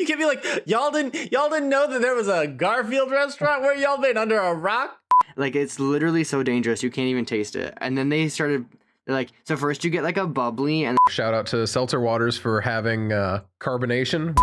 You can't be like, y'all didn't know that there was a Garfield restaurant? Where y'all been, under a rock? Like, it's literally so dangerous, you can't even taste it. And then they're like, so first you get like a bubbly, and Shout out to Seltzer Waters for having carbonation.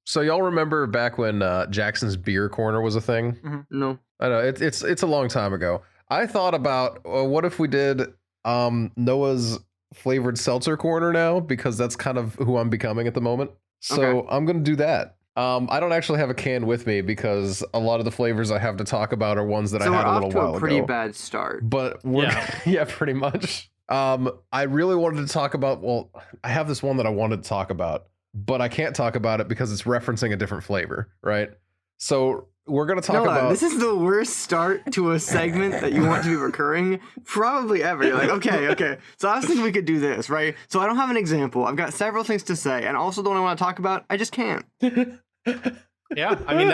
So y'all remember back when Jackson's Beer Corner was a thing? No. I know, it's a long time ago. I thought about, what if we did Noah's flavored seltzer corner now, because that's kind of who I'm becoming at the moment. So okay. I'm going to do that. I don't actually have a can with me because a lot of the flavors I have to talk about are ones that I had a little while ago. So we're off to a pretty bad start. But yeah, pretty much. I really wanted to talk about, I have this one that I wanted to talk about, but I can't talk about it because it's referencing a different flavor, right? So we're going to talk about... This is the worst start to a segment that you want to be recurring probably ever. You're like, okay. So I was thinking we could do this, right? So I don't have an example. I've got several things to say, and also the one I want to talk about, I just can't. Yeah, I mean,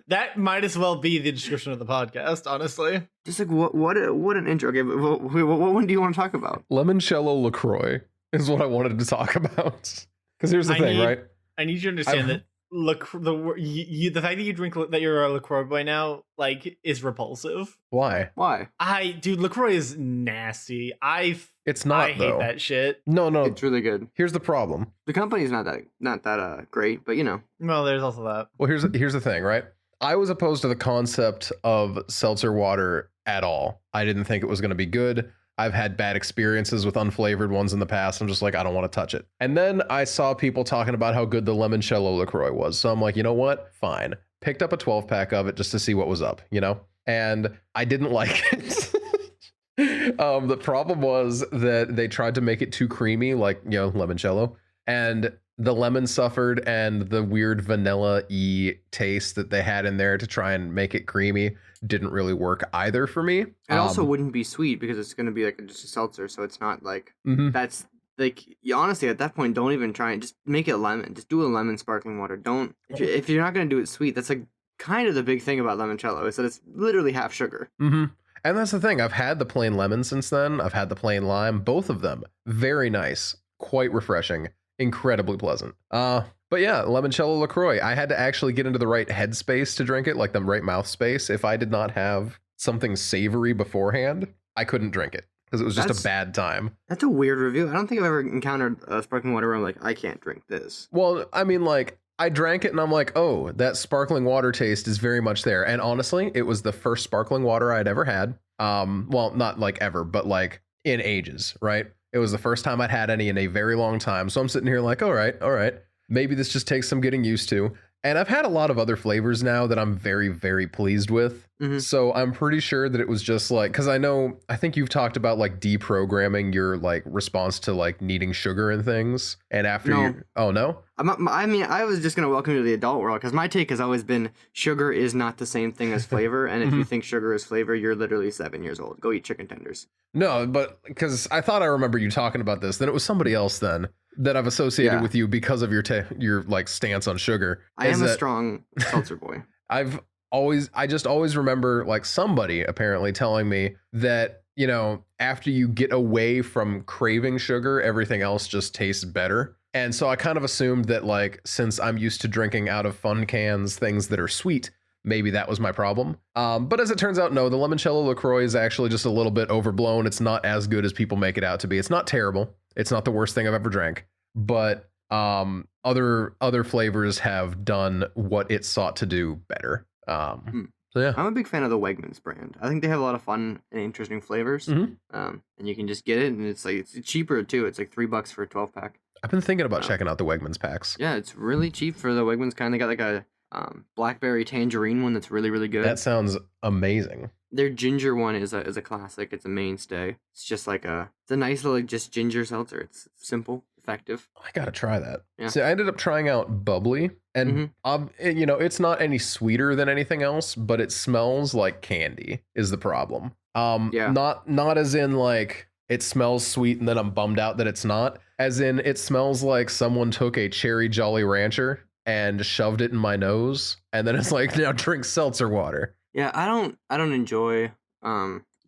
that might as well be the description of the podcast, honestly. Just like, what an intro. Okay, what one do you want to talk about? Limoncello LaCroix is what I wanted to talk about. Because here's the thing, right? I need you to understand that the fact that you drink that you're a LaCroix boy now, like, is repulsive. Why? Dude, LaCroix is nasty. It's not. I hate that shit. No, it's really good. Here's the problem. The company's not that great, but you know. Well, there's also that. Well, here's the thing, right? I was opposed to the concept of seltzer water at all. I didn't think it was going to be good. I've had bad experiences with unflavored ones in the past. I'm just like, I don't want to touch it. And then I saw people talking about how good the limoncello LaCroix was. So I'm like, you know what? Fine. Picked up a 12-pack of it just to see what was up, you know? And I didn't like it. The problem was that they tried to make it too creamy, like, you know, limoncello. And the lemon suffered, and the weird vanilla-y taste that they had in there to try and make it creamy didn't really work either for me. It also wouldn't be sweet because it's going to be like just a seltzer, so it's not like that's like, you honestly at that point don't even try and just make it lemon. Just do a lemon sparkling water. Don't if you're not going to do it sweet. That's like kind of the big thing about limoncello is that it's literally half sugar. And that's the thing. I've had the plain lemon since then. I've had the plain lime. Both of them very nice, quite refreshing, incredibly pleasant. But yeah, limoncello LaCroix. I had to actually get into the right headspace to drink it, like the right mouth space. If I did not have something savory beforehand, I couldn't drink it because it was just a bad time. That's a weird review. I don't think I've ever encountered a sparkling water where I'm like, I can't drink this. Well, I mean, like, I drank it and I'm like, oh, that sparkling water taste is very much there. And honestly, it was the first sparkling water I'd ever had. Well, not like ever, but like in ages, right? It was the first time I'd had any in a very long time. So I'm sitting here like, all right. Maybe this just takes some getting used to. And I've had a lot of other flavors now that I'm very, very pleased with. So I'm pretty sure that it was just like, because I think you've talked about like deprogramming your like response to like needing sugar and things. And after oh no? I mean, I was just going to welcome you to the adult world because my take has always been sugar is not the same thing as flavor. And if you think sugar is flavor, you're literally 7 years old. Go eat chicken tenders. No, but because I thought I remember you talking about this. Then it was somebody else then that I've associated with you because of your like stance on sugar. I am a strong seltzer boy. I just always remember like somebody apparently telling me that, you know, after you get away from craving sugar, everything else just tastes better. And so I kind of assumed that, like, since I'm used to drinking out of fun cans, things that are sweet, maybe that was my problem. But as it turns out, no, the limoncello LaCroix is actually just a little bit overblown. It's not as good as people make it out to be. It's not terrible. It's not the worst thing I've ever drank. But other flavors have done what it sought to do better. So yeah, I'm a big fan of the Wegmans brand. I think they have a lot of fun and interesting flavors. And you can just get it, and it's cheaper too. It's like $3 for a 12-pack. I've been thinking about checking out the Wegmans packs. Yeah, it's really cheap for the Wegmans kind. They got like a blackberry tangerine one that's really, really good. That sounds amazing. Their ginger one is a classic. It's a mainstay. It's just like it's a nice little just ginger seltzer. It's simple, effective. I gotta try that. Yeah. See, I ended up trying out bubbly, and you know, it's not any sweeter than anything else, but it smells like candy. Is the problem? Not as in like it smells sweet and then I'm bummed out that it's not. As in, it smells like someone took a cherry Jolly Rancher and shoved it in my nose, and then it's like, now drink seltzer water. Yeah, I don't enjoy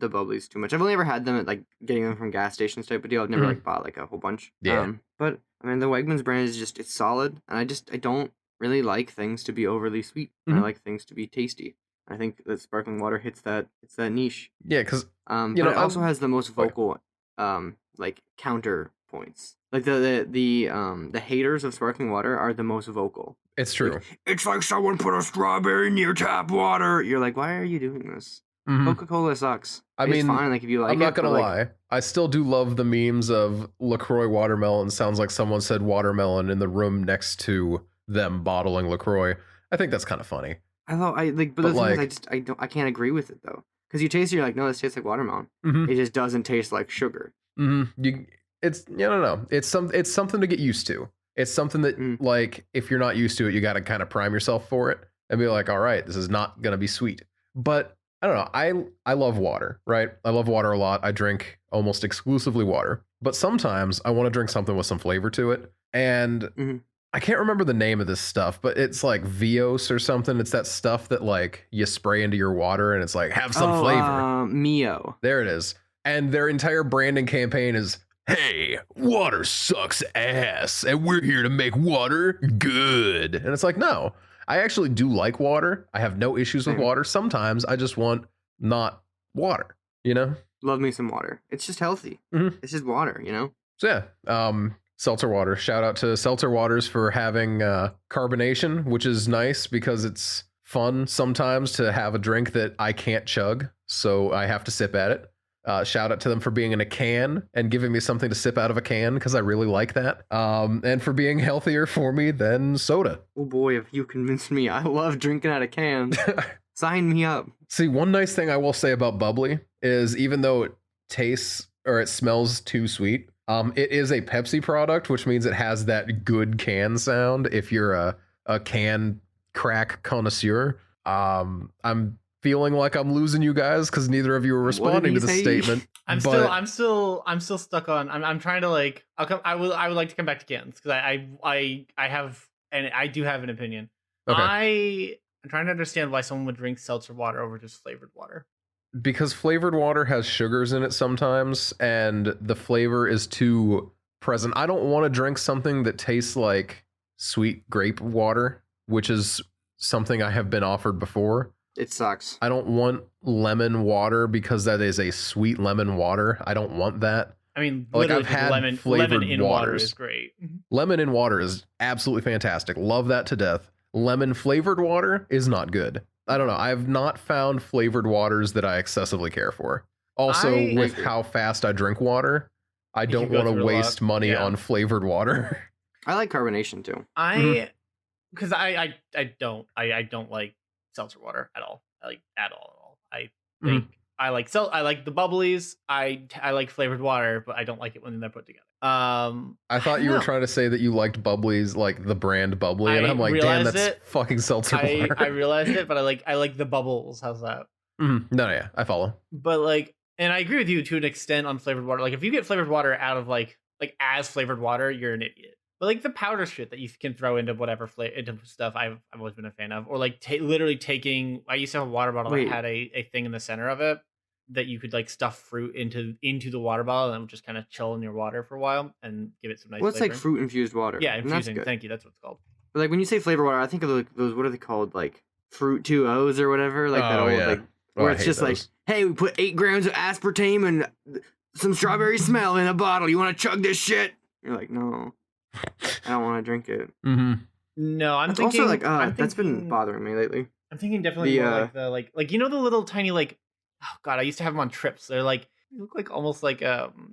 the bubblies too much. I've only ever had them at like getting them from gas stations type of deal. I've never like bought like a whole bunch. Yeah. But I mean the Wegmans brand is just it's solid, and I don't really like things to be overly sweet. I like things to be tasty. I think that sparkling water hits that niche. Yeah, because but it also has the most vocal like counterpoints. Like the haters of sparkling water are the most vocal. It's true. Like, it's like someone put a strawberry near tap water. You're like, why are you doing this? Coca-Cola sucks. I It's mean, fine, like if you like I'm not it, gonna but, lie. I still do love the memes of LaCroix watermelon. Sounds like someone said watermelon in the room next to them bottling LaCroix. I think that's kind of funny. but the thing is, I can't agree with it though, because you taste it, you're like, no, this tastes like watermelon. It just doesn't taste like sugar. It's I don't know. It's something to get used to. It's something that like if you're not used to it, you got to kind of prime yourself for it and be like, all right, this is not gonna be sweet. But I don't know. I love water, right? I love water a lot. I drink almost exclusively water. But sometimes I want to drink something with some flavor to it. And I can't remember the name of this stuff, but it's like Vios or something. It's that stuff that like you spray into your water and it's like, have some flavor. Mio. There it is. And their entire branding campaign is, hey, water sucks ass, and we're here to make water good. And it's like, no, I actually do like water. I have no issues with water. Sometimes I just want not water, you know? Love me some water. It's just healthy. It's just water, you know? So yeah, seltzer water. Shout out to Seltzer Waters for having carbonation, which is nice because it's fun sometimes to have a drink that I can't chug, so I have to sip at it. Shout out to them for being in a can and giving me something to sip out of a can because I really like that. And for being healthier for me than soda. Oh boy, have you convinced me. I love drinking out of cans. Sign me up. See, one nice thing I will say about bubbly is even though it tastes or it smells too sweet, it is a Pepsi product, which means it has that good can sound if you're a can crack connoisseur. I'm feeling like I'm losing you guys because neither of you are responding to the statement. I'm still stuck on. I'm trying to like. I would like to come back to cans because I have and I do have an opinion. Okay. I'm trying to understand why someone would drink seltzer water over just flavored water. Because flavored water has sugars in it sometimes, and the flavor is too present. I don't want to drink something that tastes like sweet grape water, which is something I have been offered before. It sucks. I don't want lemon water because that is a sweet lemon water. I don't want that. I mean, like I've had lemon in water is great. Lemon in water is absolutely fantastic. Love that to death. Lemon flavored water is not good. I don't know. I have not found flavored waters that I excessively care for. Also, with how fast I drink water, I don't want to waste money on flavored water. I like carbonation too. Because I don't like seltzer water at all. I think I like the bubblies. I like flavored water, but I don't like it when they're put together. I thought you were trying to say that you liked bubblies, like the brand bubbly, and I'm like, damn, that's fucking seltzer water. I realized it, but I like the bubbles. How's that? No, yeah, I follow. But like, and I agree with you to an extent on flavored water. Like, if you get flavored water out of like as flavored water, you're an idiot. But like the powder shit that you can throw into whatever into stuff, I've always been a fan of. Or like literally taking. I used to have a water bottle that had a thing in the center of it that you could like stuff fruit into the water bottle and it would just kind of chill in your water for a while and give it some nice. Well, it's like fruit infused water. Yeah, infusing. Thank you. That's what it's called. But like when you say flavor water, I think of like those. What are they called? Like Fruit 2Os or whatever. Like that old like where it's just those. Like, hey, we put 8 grams of aspartame and some strawberry smell in a bottle. You want to chug this shit? You're like, no, I don't want to drink it. No, I'm thinking. Also like that's been bothering me lately. I'm thinking definitely more like the like you know the little tiny like. Oh god, I used to have them on trips. They're like they look like almost like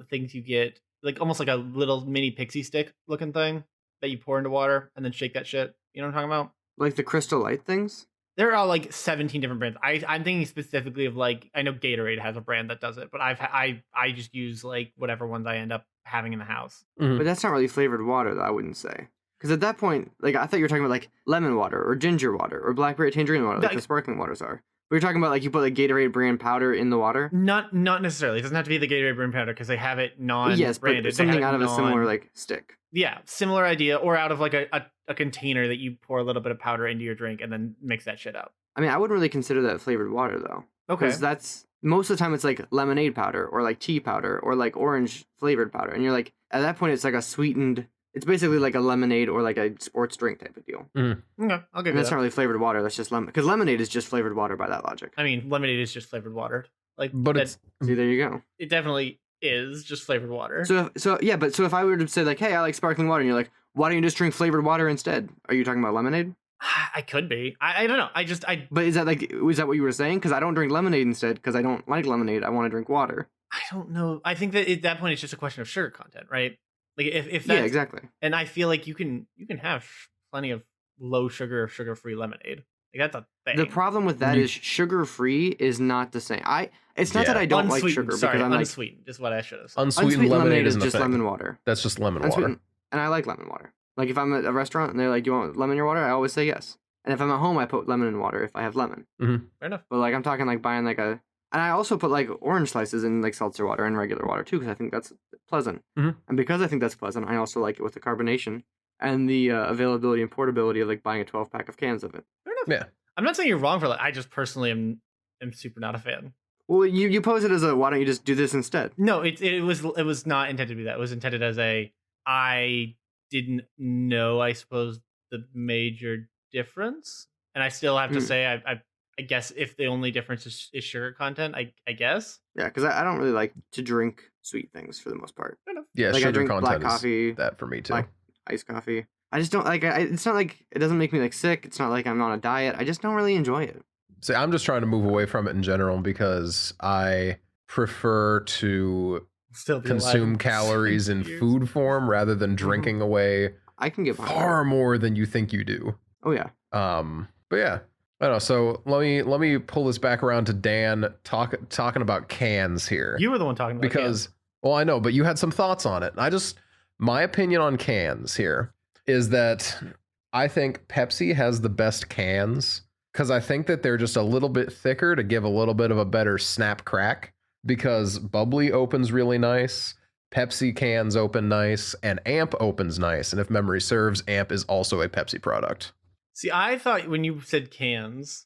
things you get like almost like a little mini pixie stick looking thing that you pour into water and then shake that shit. You know what I'm talking about? Like the Crystal Light things? There are like 17 different brands. I'm thinking specifically of like I know Gatorade has a brand that does it, but I just use like whatever ones I end up having in the house. But that's not really flavored water though, I wouldn't say. Because at that point, like I thought you were talking about like lemon water or ginger water or blackberry tangerine water, like the sparkling waters are. But you're talking about like you put like Gatorade brand powder in the water? Not necessarily. It doesn't have to be the Gatorade brand powder because they have it non-branded. Yes, but something out of a similar like stick. Yeah, similar idea, or out of like a container that you pour a little bit of powder into your drink and then mix that shit up. I mean, I wouldn't really consider that flavored water though. Okay. Because that's most of the time it's like lemonade powder or like tea powder or like orange flavored powder, and you're like, at that point it's like a sweetened. It's basically like a lemonade or like a sports drink type of deal. Okay, I'll give And you that's that. not really flavored water. That's just lemon, because lemonade is just flavored water by that logic. I mean, lemonade is just flavored water. Like, But that, it's See, there you go. it definitely is just flavored water. So if I were to say like, hey, I like sparkling water, and you're like, why don't you just drink flavored water instead? Are you talking about lemonade? I could be. I don't know. But is that what you were saying? Because I don't drink lemonade instead because I don't like lemonade. I want to drink water. I don't know. I think that at that point it's just a question of sugar content, right? Like if that's, Yeah, exactly. And I feel like you can have plenty of low sugar, sugar-free lemonade. Like, that's a thing. The problem with that is sugar free is not the same. It's not that I don't like sugar Sorry, because I'm like unsweetened is what I should have said. unsweetened lemonade is isn't just a thing. lemon water. That's just lemon water. Unsweetened, and I like lemon water. Like if I'm at a restaurant and they're like, "Do you want lemon in your water?" I always say yes. And if I'm at home, I put lemon in water if I have lemon. Fair enough. But like I'm talking like buying like a, and I also put like orange slices in like seltzer water and regular water too because I think that's pleasant. Mhm. And because I think that's pleasant, I also like it with the carbonation and the availability and portability of like buying a 12-pack of cans of it. Fair enough. Yeah. I'm not saying you're wrong for that. I just personally am super not a fan. Well, you pose it as a why don't you just do this instead? No, it was not intended to be that. It was intended as a I didn't know, I suppose, the major difference. And I still have to say I guess if the only difference is sugar content, I guess. Yeah, because I don't really like to drink sweet things for the most part. Fair enough. Yeah, Like I sugar drink black content coffee, is that for me too. black iced coffee. I just don't like. It's not like it doesn't make me like sick. It's not like I'm on a diet. I just don't really enjoy it. See, I'm just trying to move away from it in general because I prefer to Still be consume alive. calories in Years. food form rather than drinking away I can get behind far that. more than you think you do. Oh yeah. But yeah, I don't know. So let me pull this back around to Dan talking about cans here. You were the one talking about Because well, I know, but you had some thoughts on it. My opinion on cans here is that I think Pepsi has the best cans because I think that they're just a little bit thicker to give a little bit of a better snap crack because bubbly opens really nice, Pepsi cans open nice, and Amp opens nice. And if memory serves, Amp is also a Pepsi product. See, I thought when you said cans,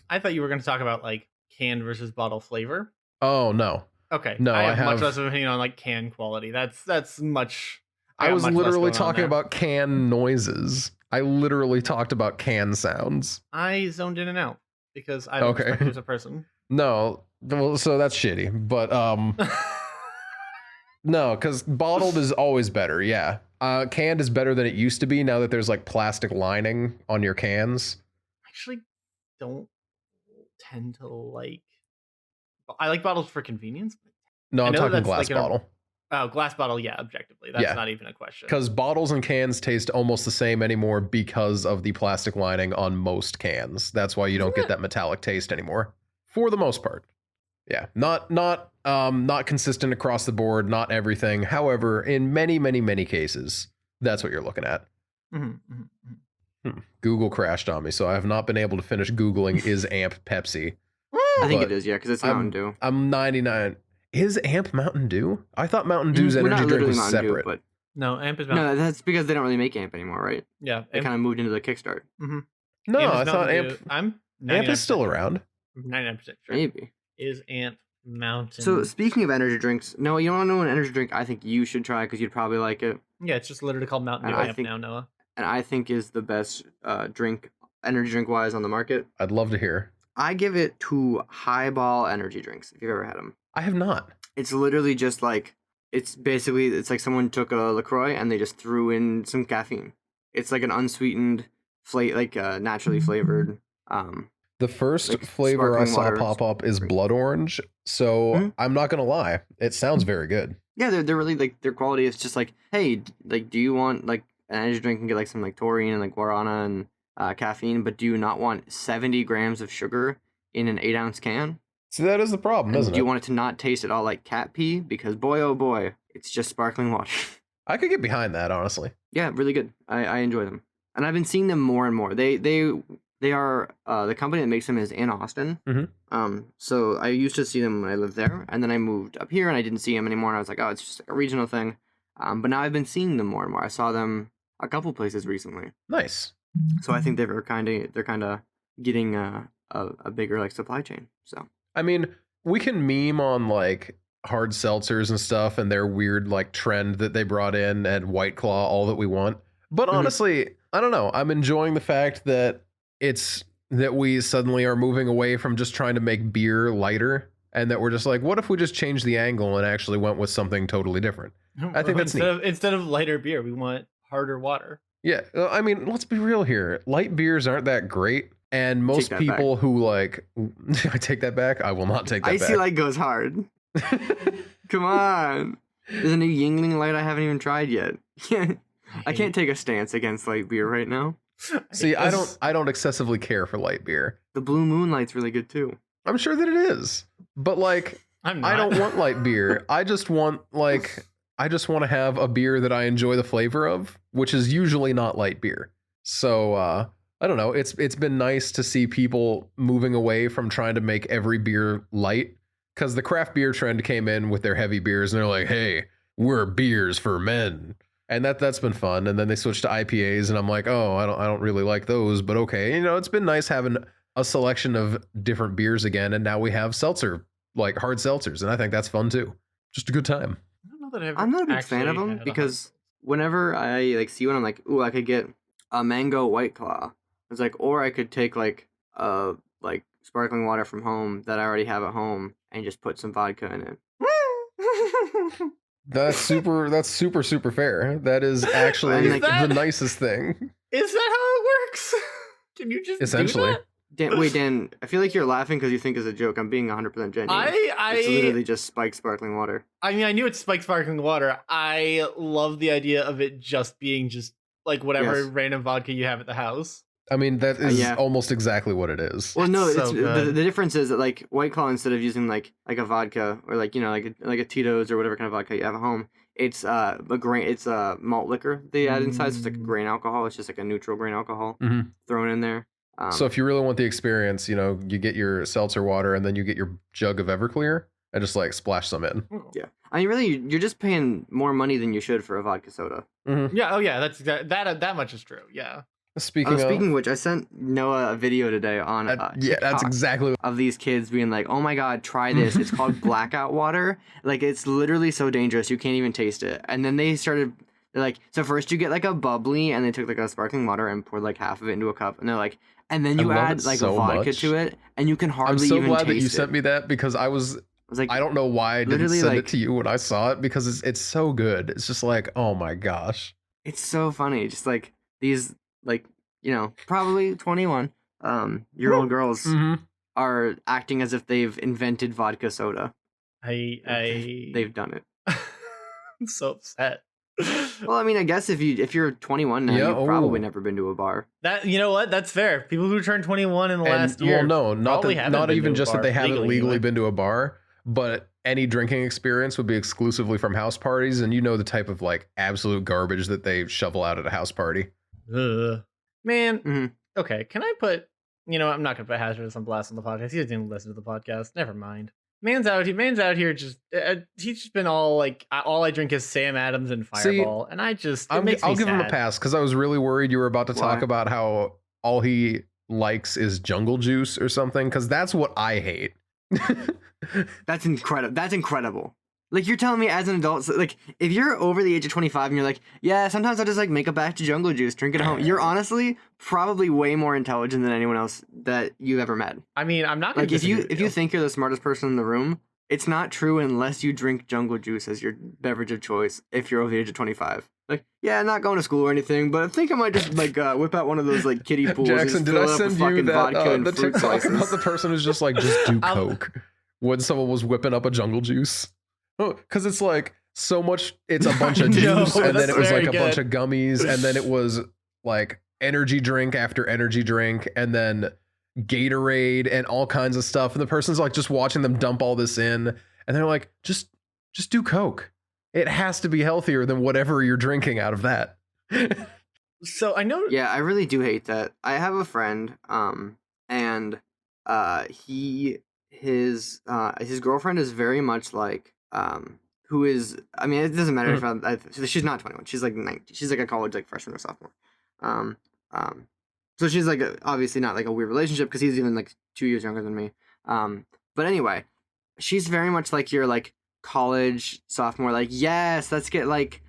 I thought you were going to talk about like canned versus bottle flavor. Oh, no. Okay. No, I I have much have- less of an opinion on like can quality. That's much. I got was much less literally going on talking there. about can noises. I literally talked about can sounds. I zoned in and out because I don't Okay. respect you as a person. No, well, so that's shitty. But no, because bottled is always better. Yeah, canned is better than it used to be. Now that there's like plastic lining on your cans. Actually, don't tend to like. I like bottles for convenience. No, I I'm know talking that's glass like bottle. Oh, glass bottle, yeah, objectively. That's Yeah. not even a question. Because bottles and cans taste almost the same anymore because of the plastic lining on most cans. That's why you don't get that metallic taste anymore, for the most part. Yeah, not consistent across the board, not everything. However, in many cases, that's what you're looking at. Google crashed on me, so I have not been able to finish Googling is Amp Pepsi. I think But it is, yeah, because it's Mountain Dew. I'm 99. Is Amp Mountain Dew? I thought Mountain Dew's Well, energy not drink literally was Mountain Dew, separate. but No, Amp is no, that's because they don't really make Amp anymore, right? Yeah, They kind of moved into the Kickstart. No, I thought Amp I'm Amp is still around. 99% sure. Maybe. Is Amp Mountain? So speaking of energy drinks, no, you want to know an energy drink I think you should try because you'd probably like it, yeah, it's just literally called Mountain Dew And I Amp think- now, Noah. and I think is the best energy drink wise on the market. I'd love to hear. I give it to Highball energy drinks if you've ever had them. I have not. It's literally just like it's like someone took a LaCroix and they just threw in some caffeine. It's like an unsweetened, naturally flavored. The first Like flavor I sparkling saw water pop up is drink. blood orange. So Mhm. I'm not gonna lie, it sounds very good. Yeah, they're really like their quality is just like, hey, like, do you want like an energy drink and get like some like taurine and like guarana and caffeine, but do you not want 70 grams of sugar in an 8-ounce can? See, that is the problem, And isn't do you it? want it to not taste at all like cat pee? Because boy, oh boy, it's just sparkling water. I could get behind that, honestly. Yeah, really good. I enjoy them, and I've been seeing them more and more. They are the company that makes them is in Austin. Mhm. So I used to see them when I lived there, and then I moved up here, and I didn't see them anymore. And I was like, oh, it's just like a regional thing. But now I've been seeing them more and more. I saw them a couple places recently, Nice. so I think they're kind of getting a bigger like supply chain. So I mean, we can meme on like hard seltzers and stuff and their weird like trend that they brought in and White Claw all that we want. But honestly, I don't know. I'm enjoying the fact that it's that we suddenly are moving away from just trying to make beer lighter and that we're just like, what if we just changed the angle and actually went with something totally different? I think that's neat. Instead of lighter beer, we want harder water. Yeah, I mean, let's be real here. Light beers aren't that great. And most people who like, I take that back. I will not take that back. Icy Light goes hard. Come on. There's a new Yingling Light I haven't even tried yet. I can't take a stance against light beer right now. See, I don't excessively care for light beer. The Blue Moon Light's really good too. I'm sure that it is. But like, I don't want light beer. I just want to have a beer that I enjoy the flavor of, which is usually not light beer. So I don't know. It's been nice to see people moving away from trying to make every beer light, because the craft beer trend came in with their heavy beers and they're like, hey, we're beers for men. And that's been fun. And then they switched to IPAs and I'm like, oh, I don't really like those, but okay. You know, it's been nice having a selection of different beers again. And now we have seltzer, like hard seltzers. And I think that's fun too. Just a good time. I don't know that I'm not a big fan of them because whenever I like see one, I'm like, ooh, I could get a mango White Claw. It's like, or I could take like sparkling water from home that I already have at home and just put some vodka in it. That's super fair. That is actually the nicest thing. Is that how it works? Can you just essentially? Do that? Dan, I feel like you're laughing because you think it's a joke. I'm being 100% genuine. It's literally just spiked sparkling water. I mean, I knew it's spiked sparkling water. I love the idea of it just being just like whatever random vodka you have at the house. I mean, that is almost exactly what it is. Well, no, it's the difference is that like White Claw, instead of using like a vodka or like, you know, like a Tito's or whatever kind of vodka you have at home, it's a malt liquor they add inside. So it's like a grain alcohol. It's just like a neutral grain alcohol thrown in there. So if you really want the experience, you know, you get your seltzer water and then you get your jug of Everclear and just like splash some in. Yeah, I mean, really, you're just paying more money than you should for a vodka soda. Yeah. Oh, yeah. That much is true. Yeah. Speaking of which, I sent Noah a video today on that's exactly of these kids being like, "Oh my god, try this! It's called blackout water. Like, it's literally so dangerous you can't even taste it." And then they're like, "So first you get like a bubbly, and they took like a sparkling water and poured like half of it into a cup, and they're like, and then you add like a vodka to it, and you can hardly even taste it." I'm so glad that you sent me that because I was like, I don't know why I didn't send it to you when I saw it because it's so good. It's just like, oh my gosh, it's so funny. Just like these. Like, you know, probably 21 year old girls are acting as if they've invented vodka soda. They've done it. I'm so upset. Well, I mean, I guess if you're 21 now, you've probably never been to a bar. That, you know what? That's fair. People who turned 21 in the last year. Well, no, not even just that they haven't legally been to a bar, but any drinking experience would be exclusively from house parties, and you know the type of like absolute garbage that they shovel out at a house party. Man, okay, can I put, you know, I'm not gonna put Hazardous on blast on the podcast. He doesn't even listen to the podcast. Never mind. Man's out here just he's just been all like, all I drink is Sam Adams and Fireball. See, and I'll give him a pass because I was really worried you were about to talk about how all he likes is Jungle Juice or something, because that's what I hate. That's incredible. Like, you're telling me as an adult, like, if you're over the age of 25 and you're like, yeah, sometimes I'll just, like, make a batch of Jungle Juice, drink it at home. You're honestly probably way more intelligent than anyone else that you've ever met. I mean, I'm not going to if you think you're the smartest person in the room, it's not true unless you drink Jungle Juice as your beverage of choice if you're over the age of 25. Like, yeah, I'm not going to school or anything, but I think I might just, like, whip out one of those, like, kiddie pools. Jackson, did I send you that TikTok about the person who's just like, just do Coke when someone was whipping up a Jungle Juice? Oh, because it's like so much, it's a bunch of juice, and then it was like a bunch of gummies, and then it was like energy drink after energy drink, and then Gatorade and all kinds of stuff. And the person's like just watching them dump all this in, and they're like, just do Coke. It has to be healthier than whatever you're drinking out of that. So I know. Yeah, I really do hate that. I have a friend, and his girlfriend is very much like, who is, I mean, it doesn't matter if she's not 21, she's like 19, she's like a college like freshman or sophomore, so she's like obviously not like a weird relationship because he's even like 2 years younger than me, but anyway, she's very much like your like college sophomore. Like, yes, let's get like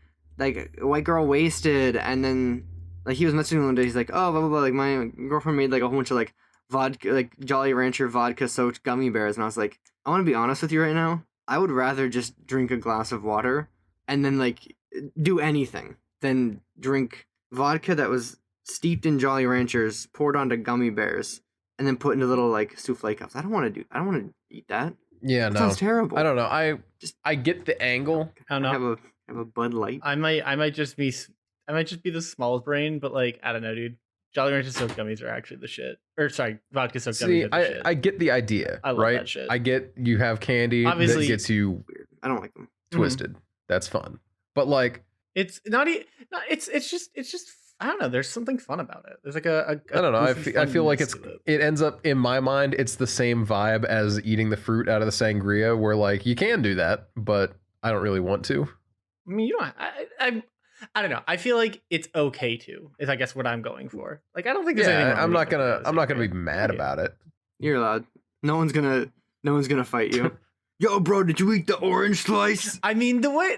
white girl wasted. And then like he was messaging me one day. He's like, oh, blah blah blah. Like my girlfriend made like a whole bunch of like vodka, like Jolly Rancher vodka soaked gummy bears. And I was like, I want to be honest with you right now. I would rather just drink a glass of water and then like do anything than drink vodka that was steeped in Jolly Ranchers, poured onto gummy bears, and then put into little like souffle cups. I don't want to eat that. Yeah, That no. sounds terrible. I don't know. I get the angle. I don't know. Have a Bud Light. I might just be the smallest brain, but like I don't know, dude. Jolly Rancher soaked gummies are actually the shit. Or sorry, vodka soaked gummies are the shit. I get the idea, I love right? that shit. I get you have candy Obviously- that gets you Weird. I don't like them. twisted. That's fun. But like, It's not. It's just. I don't know. There's something fun about it. There's like a I don't know. I goofy feel like funness to it. it ends up in my mind. It's the same vibe as eating the fruit out of the sangria, where like you can do that, but I don't really want to. I mean, you don't. I don't know. I feel like it's okay to. Is I guess what I'm going for. Like I don't think there's anything. Yeah, wrong I'm with not it, gonna. it's I'm not gonna okay. be mad Okay. about it. You're allowed. No one's gonna fight you. Yo, bro, did you eat the orange slice? I mean, the way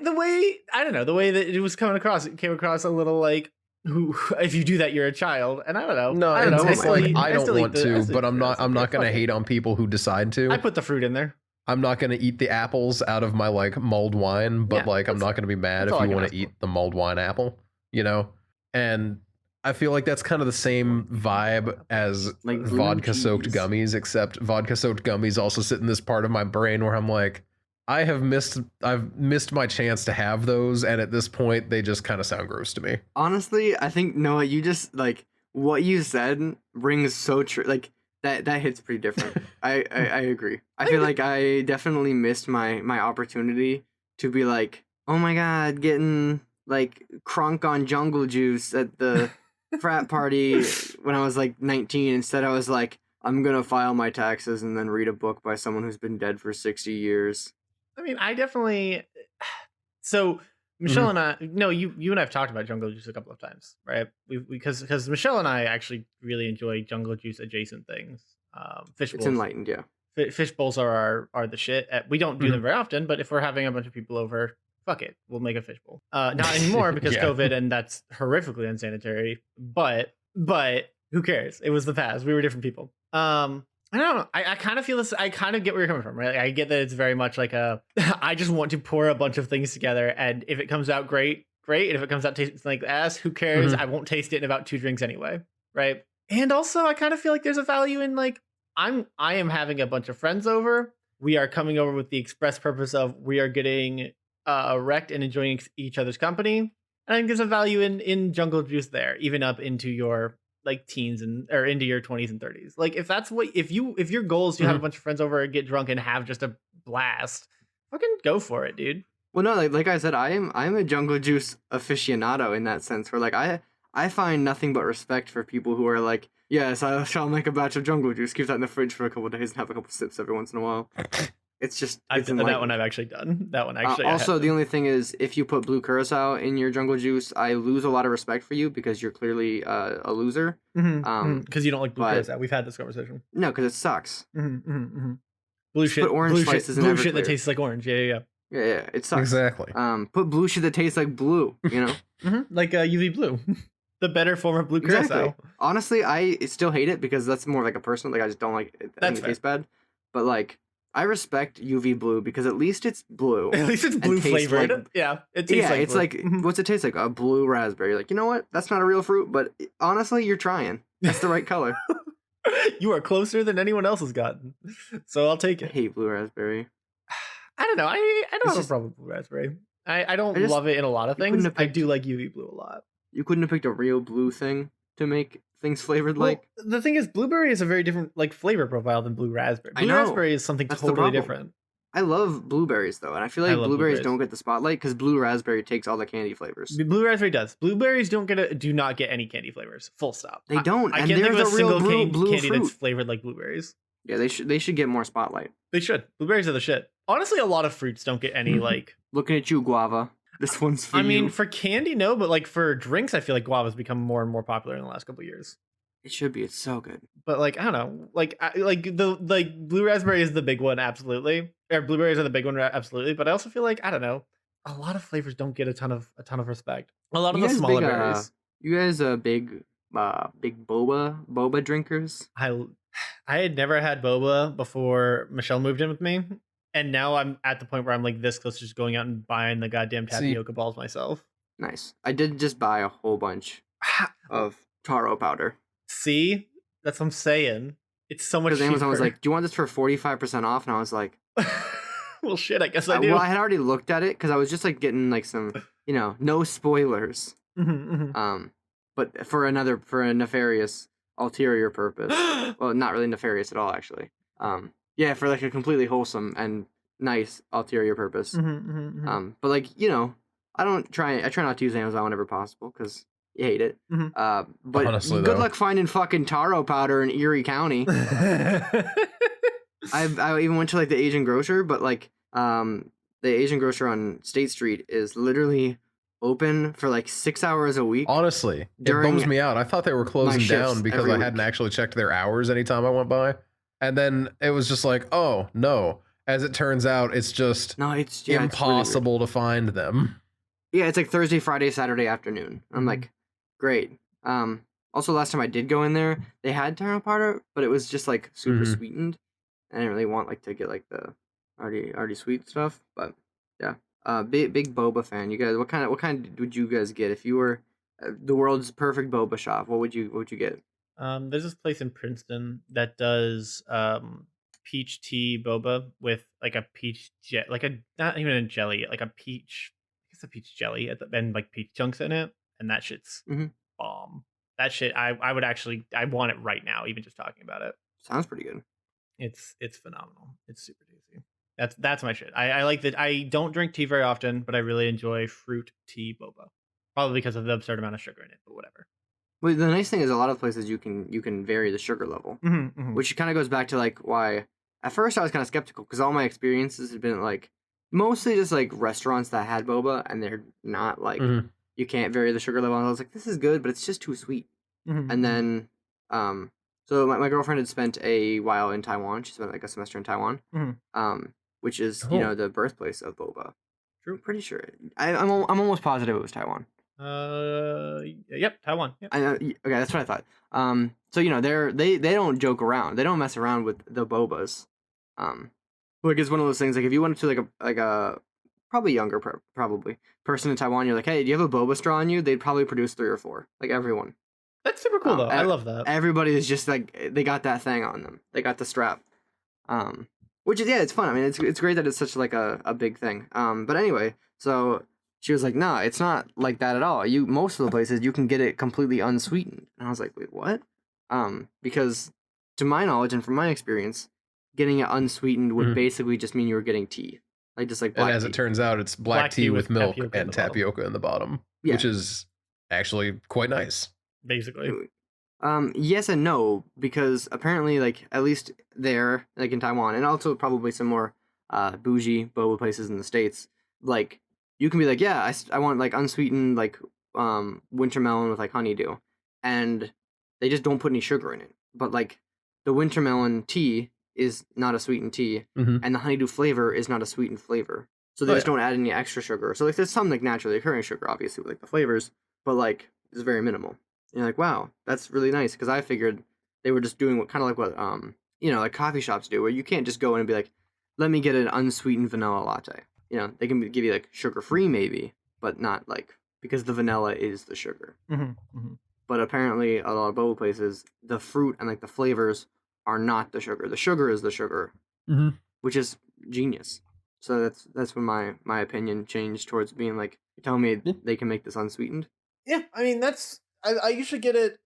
I don't know, the way that it was coming across, it came across a little like, who if you do that, you're a child, and I don't know. No, I don't know. it's still like eat- I don't still eat want the- I to, still but eat I'm the not. rest. I'm not Okay, gonna fuck it. hate on people who decide to. I put the fruit in there. I'm not gonna eat the apples out of my like mulled wine, but Yeah, like I'm that's- not gonna be mad that's if all I you can want ask to eat for. the mulled wine apple, you know. And I feel like that's kind of the same vibe as Like blue vodka soaked cheese. gummies, except vodka soaked gummies also sit in this part of my brain where I'm like, I've missed my chance to have those, and at this point they just kind of sound gross to me. Honestly, I think Noah, you just like what you said rings so true. Like that hits pretty different. I agree. I feel like I definitely missed my opportunity to be like, oh my god, getting like crunk on jungle juice at the frat party when I was like 19. Instead, I was like, I'm gonna file my taxes and then read a book by someone who's been dead for 60 years. I mean, I definitely. So Michelle and I, no, you and I have talked about jungle juice a couple of times, right? Because Michelle and I actually really enjoy jungle juice adjacent things. Fish It's bowls. enlightened, yeah. Fish bowls are the shit. We don't do them very often, but if we're having a bunch of people over, fuck it, we'll make a fish bowl. Not anymore because Yeah. COVID, and that's horrifically unsanitary. But who cares? It was the past. We were different people. I don't know. I kind of feel this. I kind of get where you're coming from, right? I get that it's very much like a. I just want to pour a bunch of things together, and if it comes out great. And if it comes out tasting like ass, who cares? I won't taste it in about 2 drinks anyway, right? And also, I kind of feel like there's a value in like I am having a bunch of friends over. We are coming over with the express purpose of we are getting wrecked and enjoying each other's company. And I think there's a value in jungle juice there, even up into your like teens or into your 20s and 30s. Like if that's what if your goal is to have a bunch of friends over, get drunk, and have just a blast, fucking go for it, dude. Well, no, like I said, I'm a jungle juice aficionado in that sense. Where like I find nothing but respect for people who are like, yes, I shall make a batch of jungle juice, keep that in the fridge for a couple of days, and have a couple sips every once in a while. It's just I've it's done that one. enlightening. I've actually done that one. Actually, I Also, have the done. only thing is, if you put blue curacao in your jungle juice, I lose a lot of respect for you because you're clearly a loser. Because you don't like blue but- curacao. We've had this conversation. No, because it sucks. Blue shit. put orange blue slices in blue shit that Everclear. tastes like orange. Yeah. Yeah, it sucks. Exactly. Put blue shit that tastes like blue. You know. Like UV blue, the better form of blue curacao. Exactly. Honestly, I still hate it because that's more like a personal. Like I just don't like it. I That's think it fair. tastes bad. But like, I respect UV blue because at least it's blue. At least it's And blue tastes flavored. like- Yeah, it tastes Yeah, like it's blue. like what's it taste like? A blue raspberry. Like, you know what? That's not a real fruit, but honestly, you're trying. That's the right color. You are closer than anyone else has gotten, so I'll take I it. hate blue raspberry. I don't know. I don't It's have just- a problem with blue raspberry. I don't I just- love it in a lot of you couldn't things. have I picked- do like UV blue a lot. You couldn't have picked a real blue thing to make things flavored like. Well, the thing is, blueberry is a very different like flavor profile than blue raspberry. I Blue know. raspberry is something That's the totally problem. different. I love blueberries though, and I feel I like love blueberries blueberries. don't get the spotlight because blue raspberry takes all the candy flavors. Blue raspberry does. Blueberries do not get any candy flavors. Full stop. They don't, I and can't think they're of a the real single blue candy fruit. that's flavored like blueberries. Yeah, they should get more spotlight. They should. Blueberries are the shit. Honestly, a lot of fruits don't get any like. Looking at you, guava. This one's for I you. mean, for candy, no, but like for drinks, I feel like guava's become more and more popular in the last couple of years. It should be. It's so good. But like I don't know, like the blue raspberry is the big one, absolutely. Yeah, blueberries are the big one, absolutely. But I also feel like I don't know, a lot of flavors don't get a ton of respect. A lot of You the guys smaller big berries. you guys big boba drinkers? I I had never had boba before Michelle moved in with me, and now I'm at the point where I'm like this close to just going out and buying the goddamn See, tapioca balls myself. Nice. I did just buy a whole bunch of taro powder See, that's what I'm saying. It's so much because Amazon was cheaper. like, "Do you want this for 45% off?" And I was like, Well, shit, I guess I well, do. I had already looked at it because I was just like getting like some, no spoilers. Mhm, But for a nefarious ulterior purpose. mhm. Well, not really nefarious at all, actually. Yeah, for like a completely wholesome and nice ulterior purpose. Mhm, mhm, mhm, But like I try not to use Amazon whenever possible because you hate it. mhm. But honestly good though, luck finding fucking taro powder in Erie County. I even went to like the Asian grocer, but like the Asian grocer on State Street is literally open for like 6 hours a week honestly, it bums during me out. I thought they were my closing shifts down because every I hadn't week. actually checked their hours anytime I went by, and then it was just like, oh no. As it turns out, it's just No, it's it's really weird. impossible to find them. Yeah, it's like Thursday, Friday, Saturday afternoon. I'm like, great. Also last time I did go in there, they had taro powder, but it was just like super Mhm. sweetened. I didn't really want like to get like the already sweet stuff, but yeah. Big boba fan. You guys, what kind would you guys get if you were the world's perfect boba shop? What would you get? There's this place in Princeton that does peach tea boba with like a like a not even a jelly, like a peach. I guess a peach jelly and like peach chunks in it, and that shit's Hmm. bomb. That shit, I would actually, I want it right now. Even just talking about it, Sounds pretty good. it's phenomenal. It's super tasty. That's my shit. I like that. I don't drink tea very often, but I really enjoy fruit tea boba. Probably because of the absurd amount of sugar in it, but whatever. Well, the nice thing is a lot of places you can vary the sugar level, Hmm. which kind of goes back to like why at first I was kind of skeptical because all my experiences had been like mostly just like restaurants that had boba and they're not like Mhm. you can't vary the sugar level. And I was like, this is good, but it's just too sweet. And Hmm. then so my girlfriend had spent a while in Taiwan. She spent like a semester in Taiwan, Hmm. which is Oh, the birthplace of boba. I'm True. pretty sure. I'm almost positive it was Taiwan. Yep, Taiwan. Yep. I know. Okay, that's what I thought. So they don't joke around. They don't mess around with the bobas. Um, like it's one of those things. Like if you went to like a probably younger probably person in Taiwan, you're like, hey, do you have a boba straw on you? They'd probably produce 3 or 4. Like everyone. That's super cool though. I love that. Everybody is just like they got that thing on them. They got the strap. Um, which is yeah, it's fun. I mean, it's great that it's such like a big thing. But anyway, so she was like, "No, it's not like that at all. You most of the places you can get it completely unsweetened." And I was like, "Wait, what?" Because to my knowledge and from my experience, getting it unsweetened would mhm. basically just mean you were getting tea, like just like And black as it tea. turns out, it's black Black tea tea with with milk tapioca in and the bottom, tapioca in the bottom, Yeah. which is actually quite nice. basically. Yes and no, because apparently, like at least there, like in Taiwan, and also probably some more bougie boba places in the states, like you can be like, yeah, I want like unsweetened like winter melon with like honeydew, and they just don't put any sugar in it. But like the winter melon tea is not a sweetened tea, Mhm. and the honeydew flavor is not a sweetened flavor, so they Oh just yeah. don't add any extra sugar. So like there's some like naturally occurring sugar, obviously with like the flavors, but like it's very minimal. And you're like, wow, that's really nice because I figured they were just doing what kind of like what like coffee shops do, where you can't just go in and be like, let me get an unsweetened vanilla latte. They can give you like sugar free maybe, but not like because the vanilla is the sugar. Hmm. Hmm. But apparently, a lot of boba places, the fruit and like the flavors are not the sugar. The sugar is the sugar, Mhm. which is genius. So that's when my opinion changed towards being like, you're telling me Yeah. they can make this unsweetened. Yeah, I mean I usually get it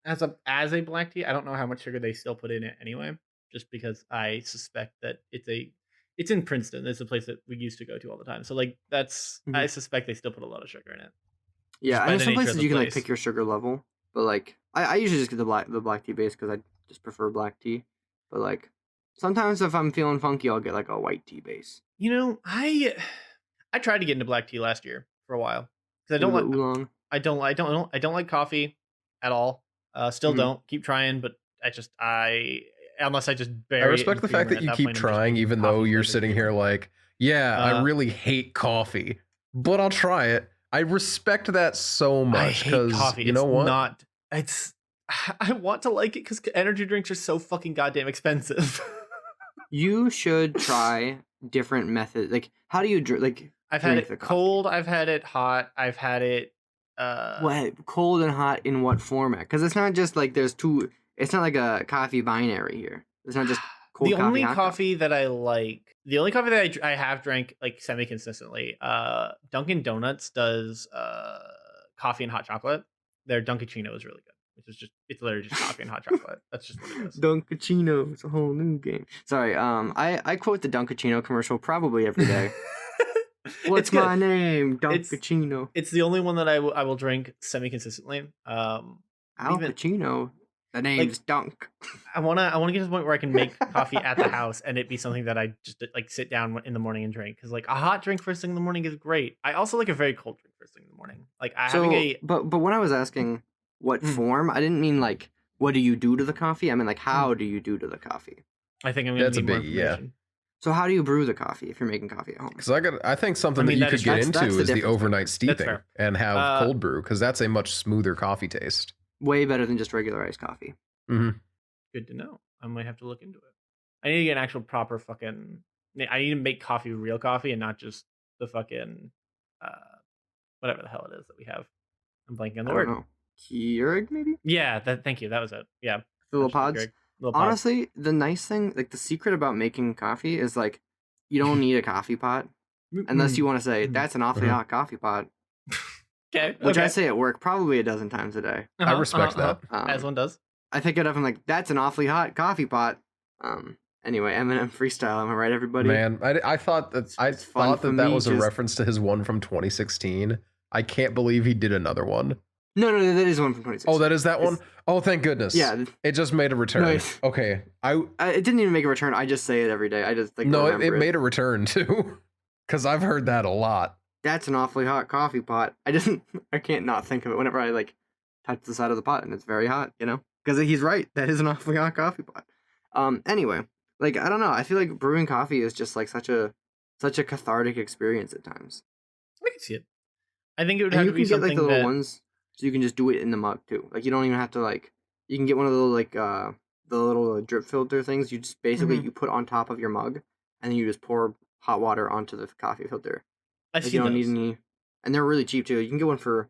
as a black tea. I don't know how much sugar they still put in it anyway, just because I suspect that it's in Princeton. It's a place that we used to go to all the time. So like I suspect they still put a lot of sugar in it, Yeah, just I by know the some nature of places the you can like pick place. your sugar level, but like I usually just get the black tea base because I just prefer black tea. But like sometimes if I'm feeling funky, I'll get like a white tea base. You know, I tried to get into black tea last year for a while because Maybe the oolong. I don't like coffee at all. Still Hmm. don't. Keep trying, but I unless I just bury I it respect in the fact creamer that at you that keep point, I'm just trying, drinking even though you're coffee-flavored sitting here creamer. like, yeah, I Uh, really hate coffee, but I'll try it. I respect that so I much hate because coffee. you It's know what? not. It's. I want to like it because energy drinks are so fucking goddamn expensive. You should try different methods. Like, how do you I've had drink the it coffee? cold. I've had it hot. I've had it. What, cold and hot in what format? Because it's not just like there's two. It's not like a coffee binary here. It's not just cold The coffee, only hot coffee that I like, the only coffee that I have drank like semi consistently, Dunkin' Donuts does coffee and hot chocolate. Their Dunkaccino is really good, which is it's literally just coffee and hot chocolate. That's just what it is. Dunkaccino. It's a whole new game. Sorry. I quote the Dunkaccino commercial probably every day. What's It's good. my name? It's- Dunkaccino. It's the only one that I will drink semi consistently. Al even- Pacino. The name's Dunk. I wanna get to the point where I can make coffee at the house and it be something that I just like sit down in the morning and drink, because like a hot drink first thing in the morning is great. I also like a very cold drink first thing in the morning. Like having a but when I was asking what Mm. form, I didn't mean like what do you do to the coffee. I mean like how do you do to the coffee. I think I'm gonna That's a need more biggie, yeah. information. So how do you brew the coffee if you're making coffee at home? Because I think something I mean, that that you is could get true. into That's the is the difference. overnight steeping fair. and have cold brew, because that's a much smoother coffee taste. Way better than just regular iced coffee. Mm-hmm. Good to know. I might have to look into it. I need to get an actual proper fucking. I need to make coffee, real coffee, and not just the fucking, whatever the hell it is that we have. I'm blanking on the I word. don't know. Keurig maybe? Yeah, thank you. That was it. Yeah. The little Actually, pods? Keurig. Little pods. Honestly, the nice thing, like the secret about making coffee is like you don't need a coffee pot unless you want to say that's an awfully hot coffee pot, Okay. which I okay. say at work probably a dozen times a day. I respect that. As one does. I pick it up and like that's an awfully hot coffee pot. Anyway, Eminem freestyle. Am I right, everybody? Man, I thought that It's fun for that me, was a just- reference to his one from 2016. I can't believe he did another one. No, that is one from 2016. Oh, that is that one? Oh, thank goodness. Yeah. It just made a return. Nice. Okay. It didn't even make a return. I just say it every day. I just like No, it remember made a return too. Because I've heard that a lot. That's an awfully hot coffee pot. I can't not think of it whenever I like touch the side of the pot and it's very hot, you know? Because he's right. That is an awfully hot coffee pot. Anyway, like I don't know. I feel like brewing coffee is just like such a cathartic experience at times. I can see it. I think it would And have you to be can get something like the little that. ones, so you can just do it in the mug too. Like you don't even have to like. You can get one of the little like the little drip filter things. You just basically you put on top of your mug, and then you just pour hot water onto the coffee filter. I've Like seen you don't those. need any, and they're really cheap too. You can get one for,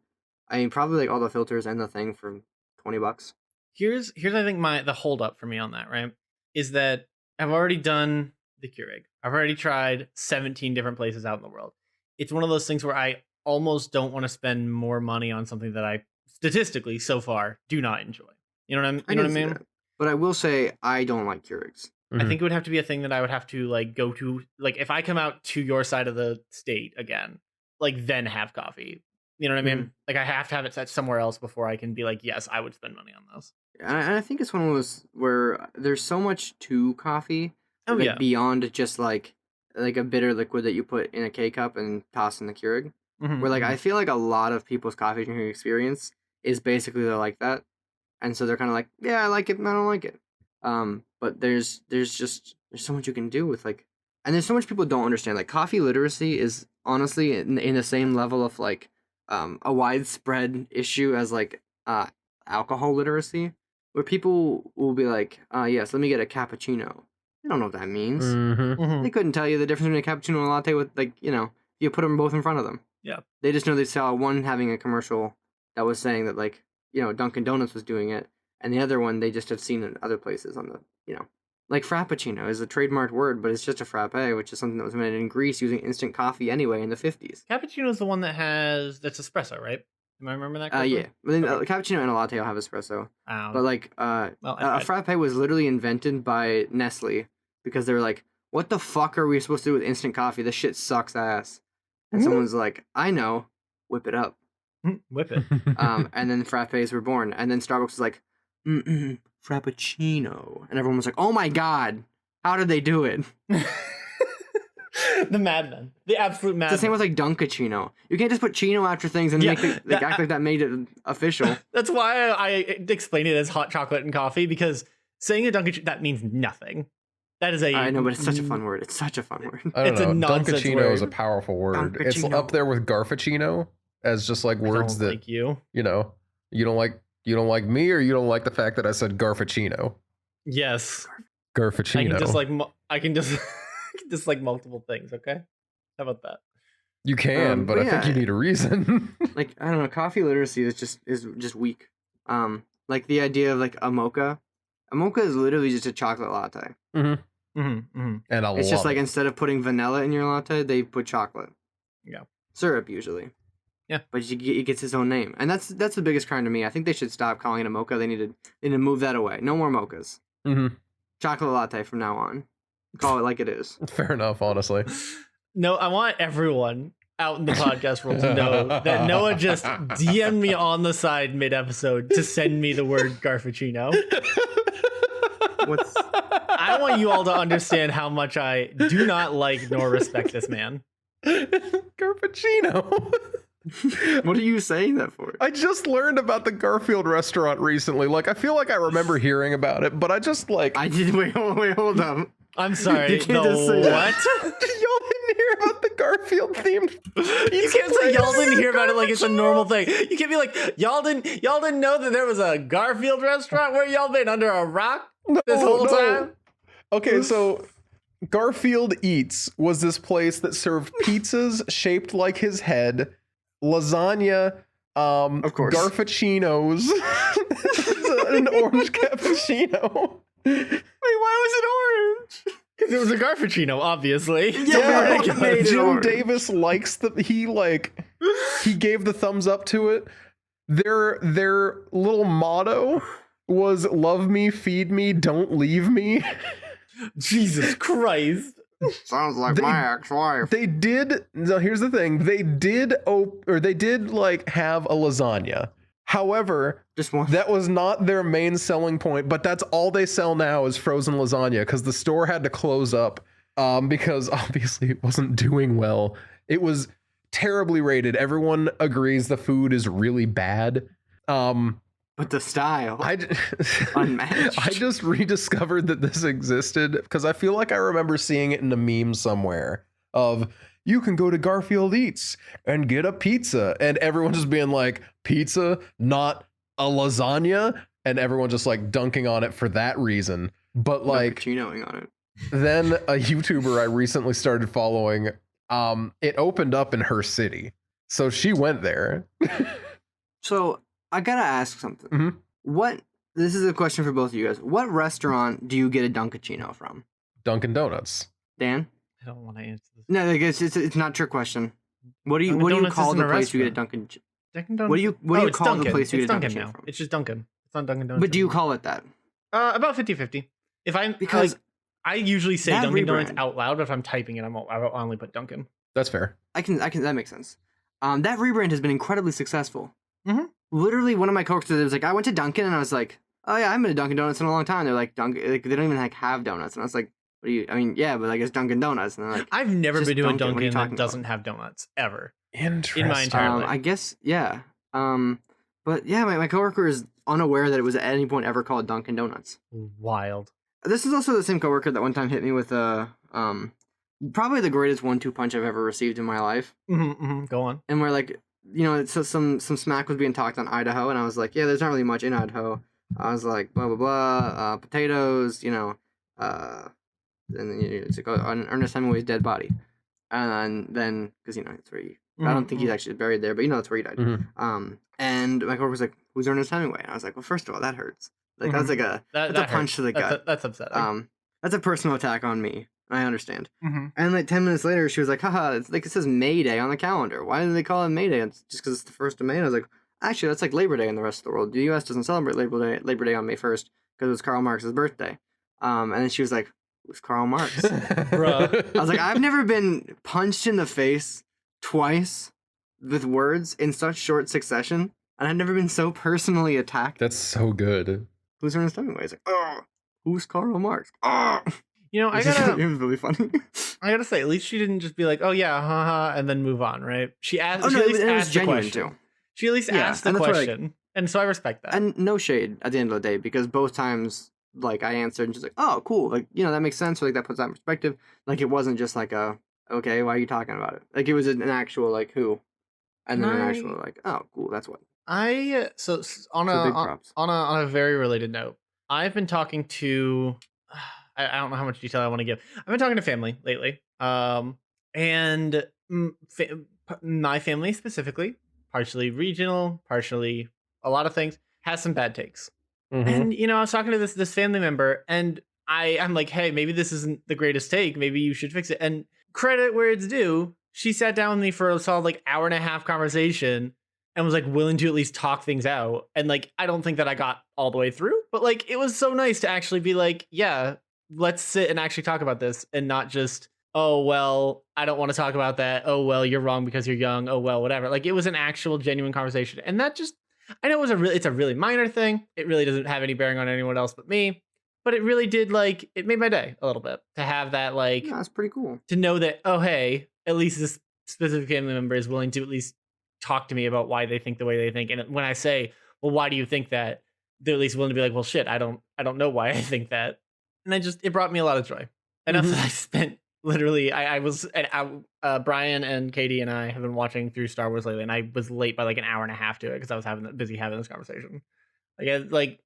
I mean, probably like all the filters and the thing for $20. Here's I think the hold up for me on that, right, is that I've already done the Keurig. I've already tried 17 different places out in the world. It's one of those things where I almost don't want to spend more money on something that I statistically so far do not enjoy. You know what I can see mean? that. But I will say I don't like Keurigs. I think it would have to be a thing that I would have to like go to, like if I come out to your side of the state again, like then have coffee. You know what I mean? Like I have to have it set somewhere else before I can be like, yes, I would spend money on this. And I think it's one of those where there's so much to coffee, Oh like, yeah. beyond just like a bitter liquid that you put in a K cup and toss in the Keurig. Mhm, Where like mhm. I feel like a lot of people's coffee drinking experience is basically they're like that, and so they're kind of like, yeah, I like it, and I don't like it. But there's so much you can do with like, and there's so much people don't understand. Like coffee literacy is honestly in the same level of like a widespread issue as like alcohol literacy, where people will be like, yes, let me get a cappuccino. They don't know what that means. Mhm. They couldn't tell you the difference between a cappuccino and a latte with like, you know, you put them both in front of them. Yeah. They just know they saw one having a commercial that was saying that like, you know, Dunkin' Donuts was doing it, and the other one they just have seen in other places on the, you know, like frappuccino is a trademarked word, but it's just a frappe, which is something that was made in Greece using instant coffee anyway in the 50s. Cappuccino is the one that's espresso, right? Am I remembering that correctly? Yeah. But then Okay. cappuccino and a latte will have espresso. But like well, a frappe was literally invented by Nestle because they were like, what the fuck are we supposed to do with instant coffee? This shit sucks ass. And someone's like, I know, whip it up. whip it. And then frappes were born. And then Starbucks was like, frappuccino. And everyone was like, oh my god, how did they do it? The madmen, the absolute It's madmen. the same with like Dunkachino. You can't just put chino after things and make it like act like that made it official. That's why I explain it as hot chocolate and coffee, because saying a Dunkaccino, that means nothing. That is I know, but it's such a fun word. It's such a fun word. I don't It's know. a nonsense Dunkaccino word. is a powerful word. It's Dunkaccino. up there with Garfacino as just like words I don't that like you. you know you don't like me, or you don't like the fact that I said Garfacino. Yes. Garfacino. I can just dislike multiple things, okay? How about that? You can, but I think you need a reason. Like, I don't know, coffee literacy is just weak. Like the idea of like a mocha. A mocha is literally just a chocolate latte. Mm-hmm. Mm-hmm, mm-hmm. And It's just like instead of putting vanilla in your latte, they put chocolate. Yeah. Syrup usually. Yeah. But it gets its own name. And that's the biggest crime to me. I think they should stop calling it a mocha. They need to move that away. No more mochas. Mm-hmm. Chocolate latte from now on. Call it like it is. Fair enough, honestly. No, I want everyone out in the podcast world to know that Noah just DM'd me on the side mid-episode to send me the word Garfacino. I want you all to understand how much I do not like nor respect this man. Garfacino. What are you saying that for? I just learned about the Garfield restaurant recently. Like, I feel like I remember hearing about it, but I just like... I did. Wait, hold up. I'm sorry. You can't just say what? Y'all didn't hear about the Garfield themed. You can't say y'all didn't hear about it like it's a normal thing. You can't be like, y'all didn't know that there was a Garfield restaurant. Where y'all been, under a rock this whole time? Okay, so Garfield Eats was this place that served pizzas shaped like his head, lasagna, of course, Garfacinos, an orange cappuccino. Wait, why was it orange? Because it was a Garfacino, obviously. Yeah, Jim orange. Davis likes he gave the thumbs up to it. Their little motto was "Love me, feed me, don't leave me." Jesus Christ. Sounds like my ex-wife. They did. Now here's the thing. They did like have a lasagna. However, Just one. that was not their main selling point, but that's all they sell now is frozen lasagna because the store had to close up because obviously it wasn't doing well. It was terribly rated. Everyone agrees the food is really bad. But the style, unmatched. I just rediscovered that this existed because I feel like I remember seeing it in a meme somewhere of you can go to Garfield Eats and get a pizza, and everyone just being like, pizza, not a lasagna, and everyone just like dunking on it for that reason. But like, Chinoing on it. Then a YouTuber I recently started following, it opened up in her city, so she went there. So I gotta ask something. Mm-hmm. This is a question for both of you guys. What restaurant do you get a Dunkachino from? Dunkin' Donuts. Dan? I don't want to answer this. No, like it's not a trick question. What do you call the place you get a Dunkin'? Dunkin' Donuts? What do you call Dunkin'. the place you It's get a Dunkin' Dunkin' now. from? It's just Dunkin'. It's not Dunkin' Donuts. But do you anymore. call it that? About 50-50. Because I usually say that Dunkin' Donuts rebrand- out loud, but if I'm typing it, I'll only put Dunkin'. That's fair. I can that makes sense. That rebrand has been incredibly successful. Mhm. Literally, one of my coworkers was like, I went to Dunkin' and I was like, oh yeah, I haven't been to Dunkin' Donuts in a long time. They're like, Dunkin', like, they don't even like have donuts, and I was like, what do you? I mean, yeah, but like it's Dunkin' Donuts, and they're like, I've never just been to a Dunkin', what are you Dunkin' that talking doesn't have donuts ever. Interesting. In my entire life. I guess yeah. But yeah, my coworker is unaware that it was at any point ever called Dunkin' Donuts. Wild. This is also the same coworker that one time hit me with probably the greatest 1-2 punch I've ever received in my life. Go on. And we're like, you know, so some smack was being talked on Idaho, and I was like, yeah, there's not really much in Idaho. I was like, blah blah blah, potatoes, you know, and then it's like Ernest Hemingway's dead body, and then because you know it's where he, I don't think he's actually buried there, but you know that's where he died. Mm-hmm. And my coworker was like, who's Ernest Hemingway? And I was like, well, first of all, that hurts. Like that's like that's a punch to the gut. That's upsetting. That's a personal attack on me. I understand. Mm-hmm. And like 10 minutes later, she was like, haha, it's like it says May Day on the calendar. Why do they call it May Day? It's just because it's the 1st of May. And I was like, actually, that's like Labor Day in the rest of the world. The U.S. doesn't celebrate Labor Day on May 1st because it was Karl Marx's birthday. And then she was like, who's Karl Marx? Bruh. I was like, I've never been punched in the face twice with words in such short succession. And I've never been so personally attacked. That's so good. Who's Ernest Hemingway? He's like, oh, who's Karl Marx? Oh. You know, It was really funny. I gotta say, at least she didn't just be like, "Oh yeah, haha," and then move on, right? She asked. Oh, she no, at least it was asked the genuine question. too. She at least Yeah, asked the and that's what, like, question, and so I respect that. And no shade at the end of the day, because both times like I answered and just like, oh, cool, like that makes sense. Or, like that puts that in perspective. Like it wasn't just like a okay, why are you talking about it? Like it was an actual like who, and then an actual like oh, cool, that's what. So on So a big props. on a very related note, I've been talking to I don't know how much detail I want to give. I've been talking to family lately, and my family specifically, partially regional, partially a lot of things, has some bad takes. And I was talking to this family member, and I'm like, hey, maybe this isn't the greatest take. Maybe you should fix it. And credit where it's due, she sat down with me for a solid like hour and a half conversation and was like willing to at least talk things out. And like, I don't think that I got all the way through, but like, it was so nice to actually be like, yeah, let's sit and actually talk about this, and not just, oh, well, I don't want to talk about that. Oh, well, you're wrong because you're young. Oh, well, whatever. Like, it was an actual genuine conversation. And that just, I know it's a really minor thing. It really doesn't have any bearing on anyone else but me. But it really did, like, it made my day a little bit to have that, like, Yeah, that's pretty cool. to know that, oh, hey, at least this specific family member is willing to at least talk to me about why they think the way they think. And when I say, well, why do you think that? They're at least willing to be like, well, shit, I don't know why I think that. And it brought me a lot of joy. Enough that I spent literally, Brian and Katie and I have been watching through Star Wars lately, and I was late by like an hour and a half to it because I was busy having this conversation. I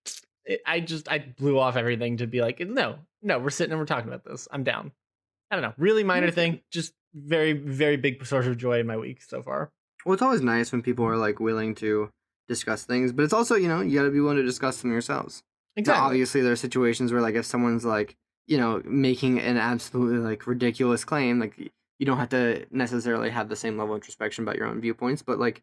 blew off everything to be like, no, we're sitting and we're talking about this. I'm down. I don't know, really minor thing, just very, very big source of joy in my week so far. Well, it's always nice when people are like willing to discuss things, but it's also you got to be willing to discuss them yourselves. Exactly. Now, obviously, there are situations where like if someone's like making an absolutely like ridiculous claim, like you don't have to necessarily have the same level of introspection about your own viewpoints, but like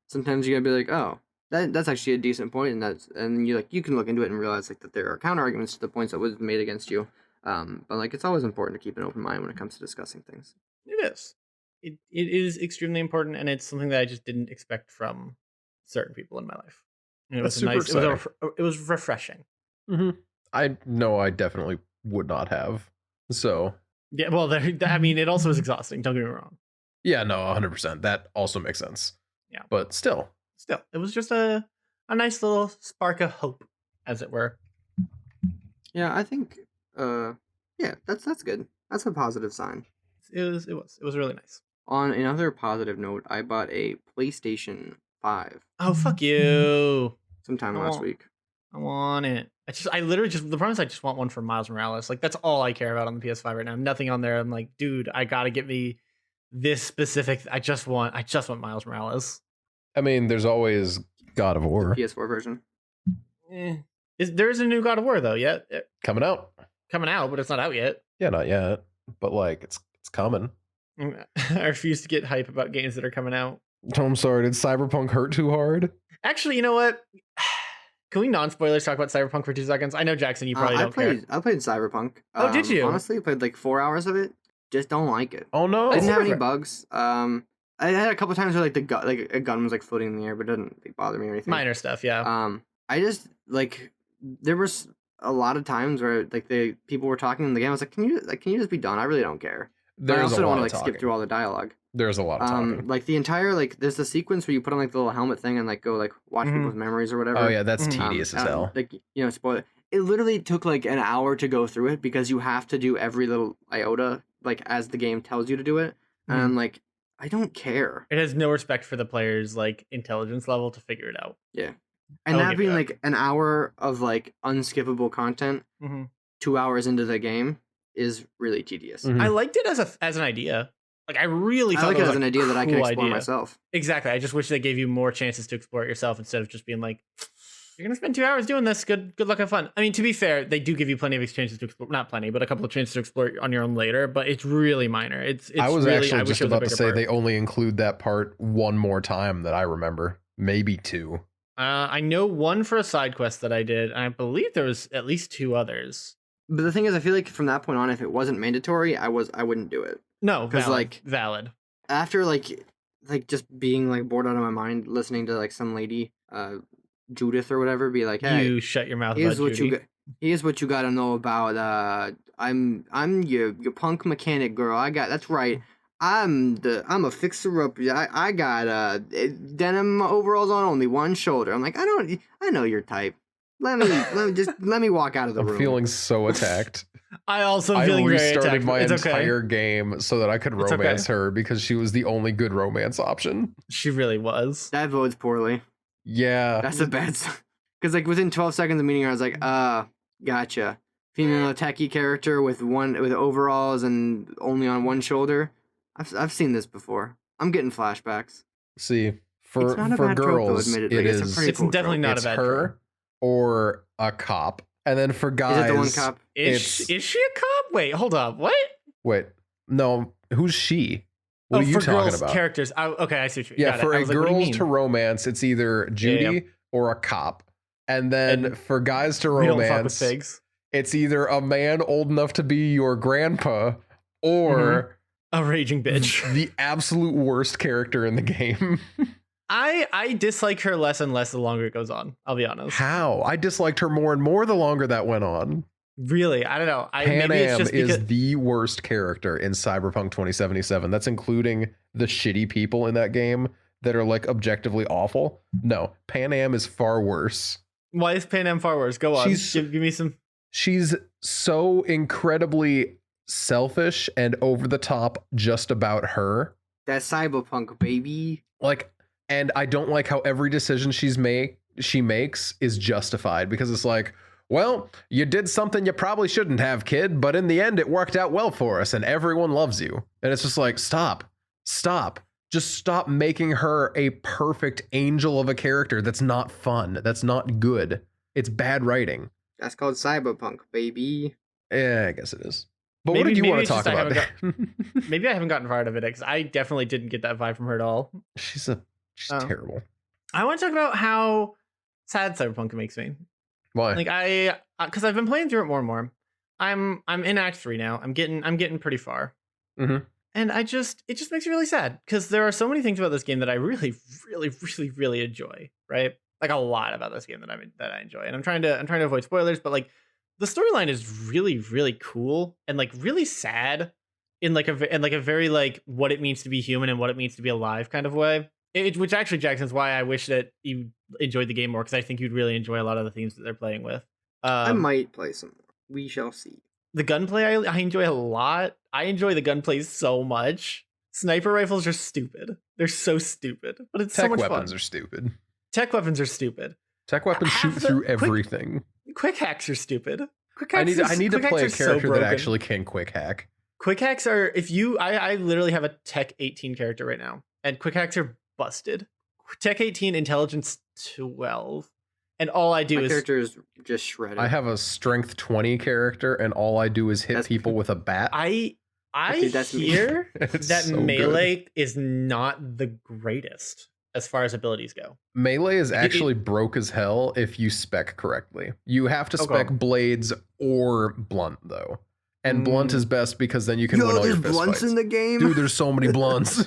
sometimes you gotta be like, oh, that's actually a decent point, and you can look into it and realize like that there are counter arguments to the points that was made against you. But like it's always important to keep an open mind when it comes to discussing things. It is. It is extremely important, and it's something that I just didn't expect from certain people in my life. And it was nice. It was refreshing. I know I definitely would not have. So yeah, well, I mean, it also is exhausting. Don't get me wrong. Yeah, no, 100%. That also makes sense. Yeah, but still, it was just a nice little spark of hope, as it were. Yeah, I think. Yeah, that's good. That's a positive sign. It was really nice. On another positive note, I bought a PlayStation 5. Oh, fuck you! Sometime last week. I want it. I literally just, the problem is I just want one for Miles Morales. Like, that's all I care about on the PS5 right now. Nothing on there. I'm like, dude, I gotta get me this specific. I just want Miles Morales. I mean, there's always God of War. The PS4 version. There's a new God of War though, yet? Coming out, but it's not out yet. Yeah, not yet. But like, it's coming. I refuse to get hype about games that are coming out. Oh, I'm sorry. Did Cyberpunk hurt too hard? Actually, you know what? Can we non-spoilers talk about Cyberpunk for 2 seconds? I know, Jackson, you probably don't care. I played Cyberpunk. Oh, did you? Honestly, I played like 4 hours of it. Just don't like it. Oh no! I didn't have any bugs. I had a couple times where like a gun was like floating in the air, but it didn't like, bother me or anything. Minor stuff, yeah. I just like there was a lot of times where like people were talking in the game. I was like, can you just be done? I really don't care. I also don't want to like skip through all the dialogue. There's a lot of talking. Like the entire like there's a sequence where you put on like the little helmet thing and like go like watch people's memories or whatever. Oh yeah, that's tedious as hell. Like spoil it. It literally took like an hour to go through it because you have to do every little iota like as the game tells you to do it. And I'm like, I don't care. It has no respect for the player's like intelligence level to figure it out. Yeah. And that being like an hour of like unskippable content, 2 hours into the game is really tedious. I liked it as an idea. Like I really thought like it as an idea that I can explore myself. Exactly. I just wish they gave you more chances to explore it yourself instead of just being like, you're gonna spend 2 hours doing this. Good luck, have fun. I mean, to be fair, they do give you plenty of chances to explore. Not plenty, but a couple of chances to explore it on your own later. But it's really minor. It's I was really, actually just about to say part. They only include that part one more time that I remember, maybe 2. I know one for a side quest that I did. And I believe there was at least 2 others. But the thing is, I feel like from that point on, if it wasn't mandatory, I wouldn't do it. No, because like valid. After like just being like bored out of my mind, listening to like some lady, Judith or whatever, be like, "Hey, you shut your mouth." Here's what you got to know about. I'm your punk mechanic girl. That's right. I'm a fixer up. I got denim overalls on only one shoulder. I'm like, I know your type. let me walk out of the room. I'm feeling so attacked. I also am feeling very attacked. I restarted my it's entire okay. game so that I could romance her because she was the only good romance option. She really was. That bodes poorly. Yeah. That's a bad sign. Because like within 12 seconds of meeting her, I was like, gotcha. Female techie character with overalls and only on one shoulder. I've seen this before. I'm getting flashbacks. See, for It's not a bad trope, though, girls, admittedly. it It's a is. pretty It's cool definitely trope. not It's a bad her trope. or a cop, and then for guys, Is it the one cop? Is she a cop? Wait, hold up. What? Wait, no, who's she? What Oh, are you for talking girls about? characters. Okay, I see what you Yeah, got for it. I a was like, what do you girls mean? to romance, it's either Judy or a cop, and then And for guys to we don't fuck with romance, pigs. it's either a man old enough to be your grandpa or A raging bitch. the absolute worst character in the game. I dislike her less and less the longer it goes on. I'll be honest. How? I disliked her more and more the longer that went on. Really, I don't know. Pan maybe it's Am just because is the worst character in Cyberpunk 2077. That's including the shitty people in that game that are like objectively awful. No, Pan Am is far worse. why is Pan Am far worse? Go on. She's- Give me some. She's so incredibly selfish and over the top just about her. That cyberpunk, baby. Like, and I don't like how every decision she makes is justified because it's like, well, you did something you probably shouldn't have, kid, but in the end it worked out well for us and everyone loves you. And it's just like, stop. Just stop making her a perfect angel of a character that's not fun. That's not good. It's bad writing. That's called cyberpunk, baby. Yeah, I guess it is. But Maybe- what did you maybe want it's to talk just I about? Maybe I haven't gotten tired of it because I definitely didn't get that vibe from her at all. She's Oh. terrible. I want to talk about how sad Cyberpunk makes me. Why? Like because I've been playing through it more and more. I'm in Act 3 now. I'm getting pretty far. Mhm. And it just makes me really sad because there are so many things about this game that I really, really, really, really enjoy. Right, like a lot about this game that I enjoy. And I'm trying to avoid spoilers, but like the storyline is really, really cool and like really sad in like a very like what it means to be human and what it means to be alive kind of way. Which actually, Jackson's why I wish that you enjoyed the game more because I think you'd really enjoy a lot of the themes that they're playing with. I might play some more. We shall see. The gunplay I enjoy a lot. I enjoy the gunplay so much. Sniper rifles are stupid. They're so stupid, but it's so Tech much weapons fun. are stupid. Tech weapons are stupid. Tech weapons shoot Half the- through quick- everything. Quick hacks are stupid. Quick I hacks need to quick play a hacks are so character that broken. actually can quick hack. Quick hacks are if you I literally have a Tech 18 character right now, and quick hacks are busted. Tech 18, intelligence 12, and all I do My is character is just shredded. I have a strength 20 character, and all I do is hit That's- people with a bat. I Okay, that's me. hear It's that so good. melee is not the greatest as far as abilities go. Melee is actually broke as hell if you spec correctly. You have to spec Okay. blades or blunt though, and blunt is best because then you can Yo, win all there's your fist blunts fights. in the game. Dude, there's so many blunts.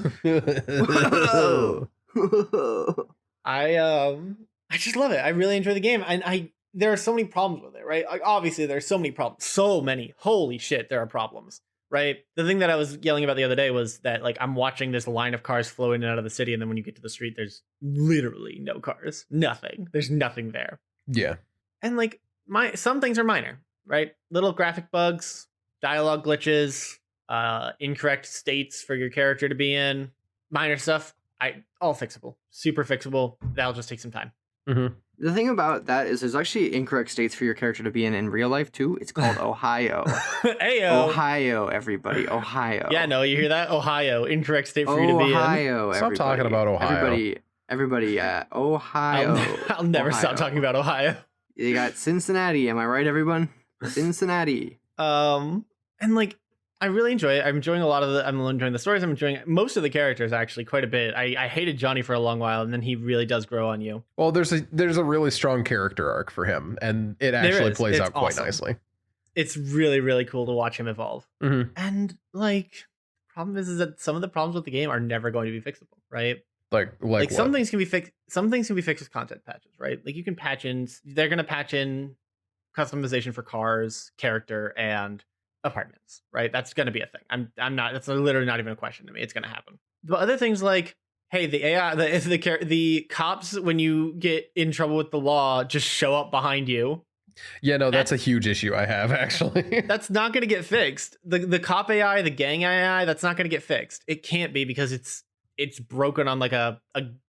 I just love it. I really enjoy the game, and there are so many problems with it, right? Like obviously there's so many problems, so many. Holy shit, there are problems, right? The thing that I was yelling about the other day was that like I'm watching this line of cars flow in and out of the city, and then when you get to the street, there's literally no cars, nothing. There's nothing there, Yeah. and like some things are minor, right? Little graphic bugs, dialogue glitches, incorrect states for your character to be in, minor stuff. All fixable, super fixable. That'll just take some time. The thing about that is there's actually incorrect states for your character to be in real life too. It's called Ohio. Ayo. Ohio, everybody. Ohio. Yeah, no, you hear that? Ohio, incorrect state for you to be in. Ohio, Stop talking about Ohio. Everybody, Ohio. I'll never stop Ohio. talking about Ohio. You got Cincinnati. Am I right, everyone? Cincinnati. And like I really enjoy it. I'm enjoying I'm enjoying the stories. I'm enjoying most of the characters actually quite a bit. I hated Johnny for a long while, and then he really does grow on you. Well, there's a really strong character arc for him, and it actually is. plays It's out quite awesome. nicely. It's really, really cool to watch him evolve. Mhm. And like problem is that some of the problems with the game are never going to be fixable, right? Like Like some what? things can be fixed. Some things can be fixed with content patches, right? Like you can patch in. They're going to patch in customization for cars, character, and apartments, right? That's going to be a thing. I'm not. That's literally not even a question to me. It's going to happen. But other things like hey, the AI, the cops, when you get in trouble with the law, just show up behind you. Yeah, no, that's a huge issue I have, actually. That's not going to get fixed. The cop AI, the gang AI, that's not going to get fixed. It can't be, because it's broken on like a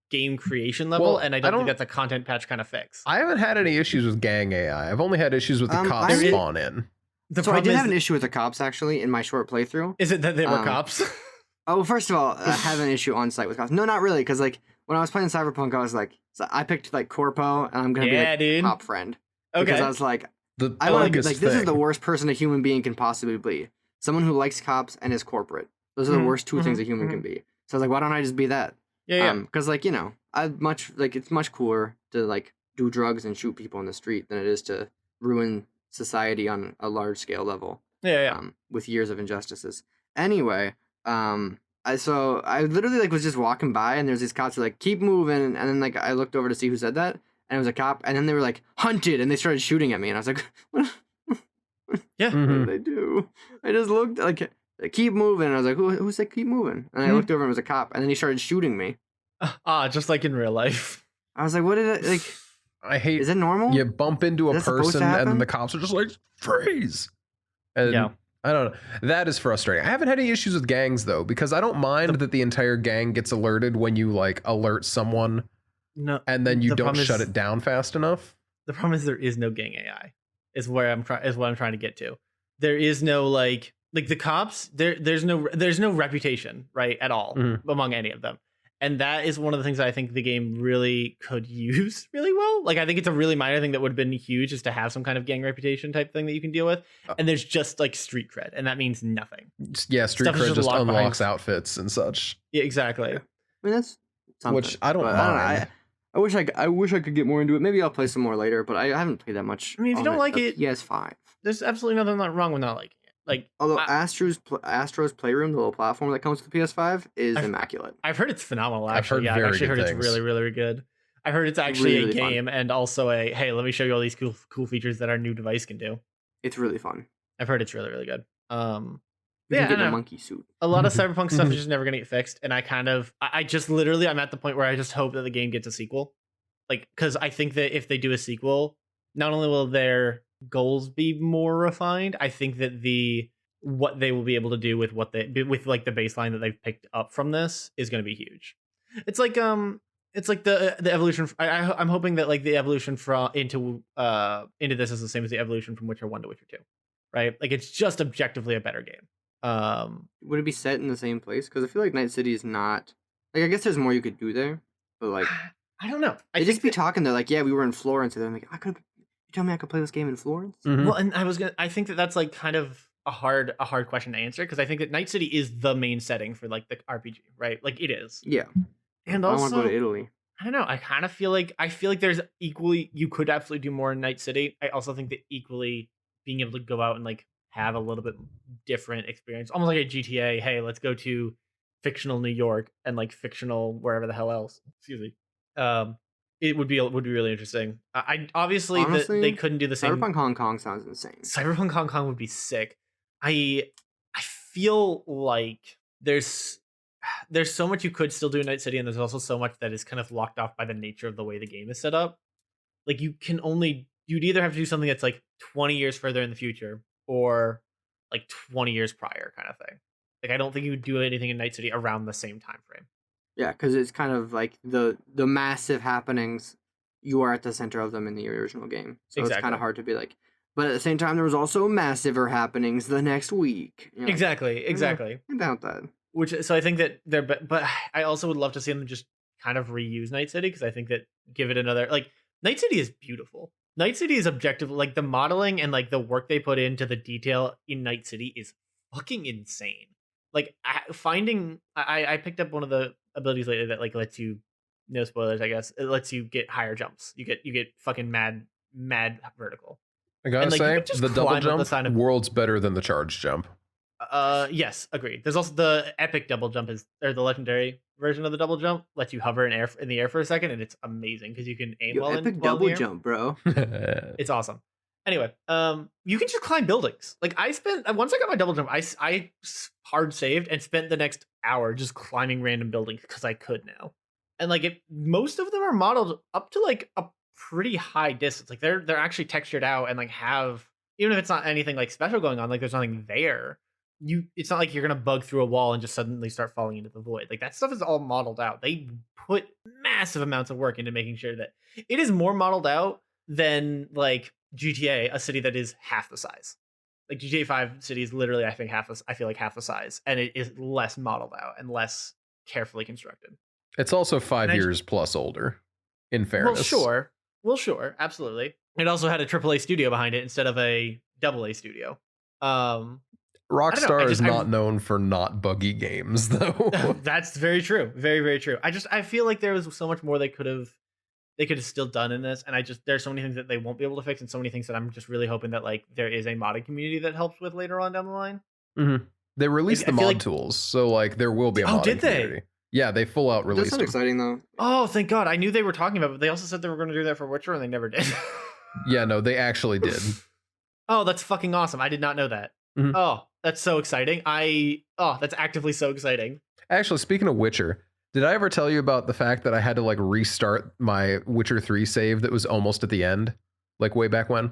game creation level, and I don't think that's a content patch kind of fix. I haven't had any issues with gang AI. I've only had issues with the cops spawn in. So I did have an issue with the cops, actually, in my short playthrough. Is it that they were cops? Oh, first of all, I have an issue on site with cops. No, not really, because like when I was playing Cyberpunk, I was like, I picked like Corpo, and I'm gonna be like a cop friend. Okay. Because I was like, I want to be like, this is the worst person a human being can possibly be. Someone who likes cops and is corporate. Those are the worst two things a human can be. So I was like, why don't I just be that? Yeah. Because like, you know, it's much cooler to like do drugs and shoot people in the street than it is to ruin society on a large scale level. Yeah. With years of injustices. Anyway, I literally like was just walking by, and there's these cops who were like, keep moving, and then like I looked over to see who said that, and it was a cop, and then they were like, hunted, and they started shooting at me, and I was like, what? Yeah. What did I do? I just looked like, keep moving, and I was like, who said keep moving? And I looked over, and it was a cop, and then he started shooting me. Just like in real life. I was like, what did I like? I hate. Is it normal? You bump into a person, and then the cops are just like, freeze. And yeah. I don't know. That is frustrating. I haven't had any issues with gangs though, because I don't mind that the entire gang gets alerted when you like alert someone. No, and then you don't shut it down fast enough. The problem is there is no gang AI. Is what I'm trying to get to. There is no like the cops. There's no reputation, right, at all among any of them. And that is one of the things that I think the game really could use really well. Like, I think it's a really minor thing that would have been huge, is to have some kind of gang reputation type thing that you can deal with. And there's just like street cred, and that means nothing. Yeah, street cred just unlocks outfits and such. Yeah, exactly. I mean, that's something. Which I don't mind. I wish I could get more into it. Maybe I'll play some more later, but I haven't played that much. I mean, if you don't like it, PS5. There's absolutely nothing wrong with not liking it. Like, although Astro's Playroom, the little platform that comes with the PS5, is immaculate. I've heard it's phenomenal. Actually, I've actually heard it's really, really good. I heard it's actually really, really a game fun. And also a hey, let me show you all these cool features that our new device can do. It's really fun. I've heard it's really, really good. You can get a monkey suit. A lot of Cyberpunk stuff is just never gonna get fixed, and I just literally I'm at the point where I just hope that the game gets a sequel, like, because I think that if they do a sequel, not only will their goals be more refined, I think that what they will be able to do with like the baseline that they've picked up from this is going to be huge. It's like the evolution. I'm hoping that like the evolution into this is the same as the evolution from Witcher 1 to Witcher 2, right? Like, it's just objectively a better game. Would it be set in the same place? Because I feel like Night City is not like, I guess there's more you could do there, but like I don't know. They just be talking. They're like, yeah, we were in Florence, and they're like, you tell me I could play this game in Florence? Well, and I think that's like kind of a hard question to answer, because I think that Night City is the main setting for like the RPG, right? Like, it is. Yeah. And I also, want to go to Italy. I don't know. I kind of feel like there's equally, you could absolutely do more in Night City. I also think that equally being able to go out and like have a little bit different experience, almost like a GTA. Hey, let's go to fictional New York and like fictional wherever the hell else. Excuse me. It would be really interesting. I obviously honestly, they couldn't do the same. Cyberpunk Hong Kong sounds insane. Cyberpunk Hong Kong would be sick. I feel like there's so much you could still do in Night City, and there's also so much that is kind of locked off by the nature of the way the game is set up. Like, you'd either have to do something that's like 20 years further in the future, or like 20 years prior kind of thing. Like, I don't think you would do anything in Night City around the same time frame. Yeah, because it's kind of like the massive happenings, you are at the center of them in the original game. So It's kind of hard to be like, but at the same time, there was also massiver happenings the next week. You know, exactly. About that. So I think that but I also would love to see them just kind of reuse Night City, because I think that give it another, like, Night City is beautiful. Night City is objective, like the modeling and like the work they put into the detail in Night City is fucking insane. Like, I picked up one of the abilities lately that like lets you, no spoilers, I guess, it lets you get higher jumps. You get fucking mad vertical. I gotta say, the double jump, world's better than the charge jump. Yes, agreed. There's also the epic double jump, or the legendary version of the double jump lets you hover in the air for a second, and it's amazing because you can aim epic double jump, bro. It's awesome. Anyway, you can just climb buildings. Like, once I got my double jump, I hard saved and spent the next hour just climbing random buildings because I could now. And like most of them are modeled up to like a pretty high distance. Like they're actually textured out and like have, even if it's not anything like special going on, like there's nothing there. It's not like you're gonna bug through a wall and just suddenly start falling into the void. Like that stuff is all modeled out. They put massive amounts of work into making sure that it is more modeled out than like GTA, a city that is half the size. Like GTA 5 city is literally, I think, I feel like half the size, and it is less modeled out and less carefully constructed. It's also 5 years plus older, in fairness. Well, sure, absolutely. It also had a AAA studio behind it instead of a AA studio. Rockstar is not known for not buggy games, though. That's very true. Very, very true. I feel like there was so much more they could have still done in this, and there's so many things that they won't be able to fix, and so many things that I'm just really hoping that like there is a modding community that helps with later on down the line. Mm-hmm. They released the mod tools, so like there will be a modding community. Yeah, they full out released. That's exciting though. Oh, thank God! I knew they were talking about it, but they also said they were going to do that for Witcher, and they never did. Yeah, no, they actually did. Oh, that's fucking awesome! I did not know that. Mm-hmm. Oh, that's so exciting! That's actively so exciting. Actually, speaking of Witcher, did I ever tell you about the fact that I had to like restart my Witcher 3 save that was almost at the end, like way back when?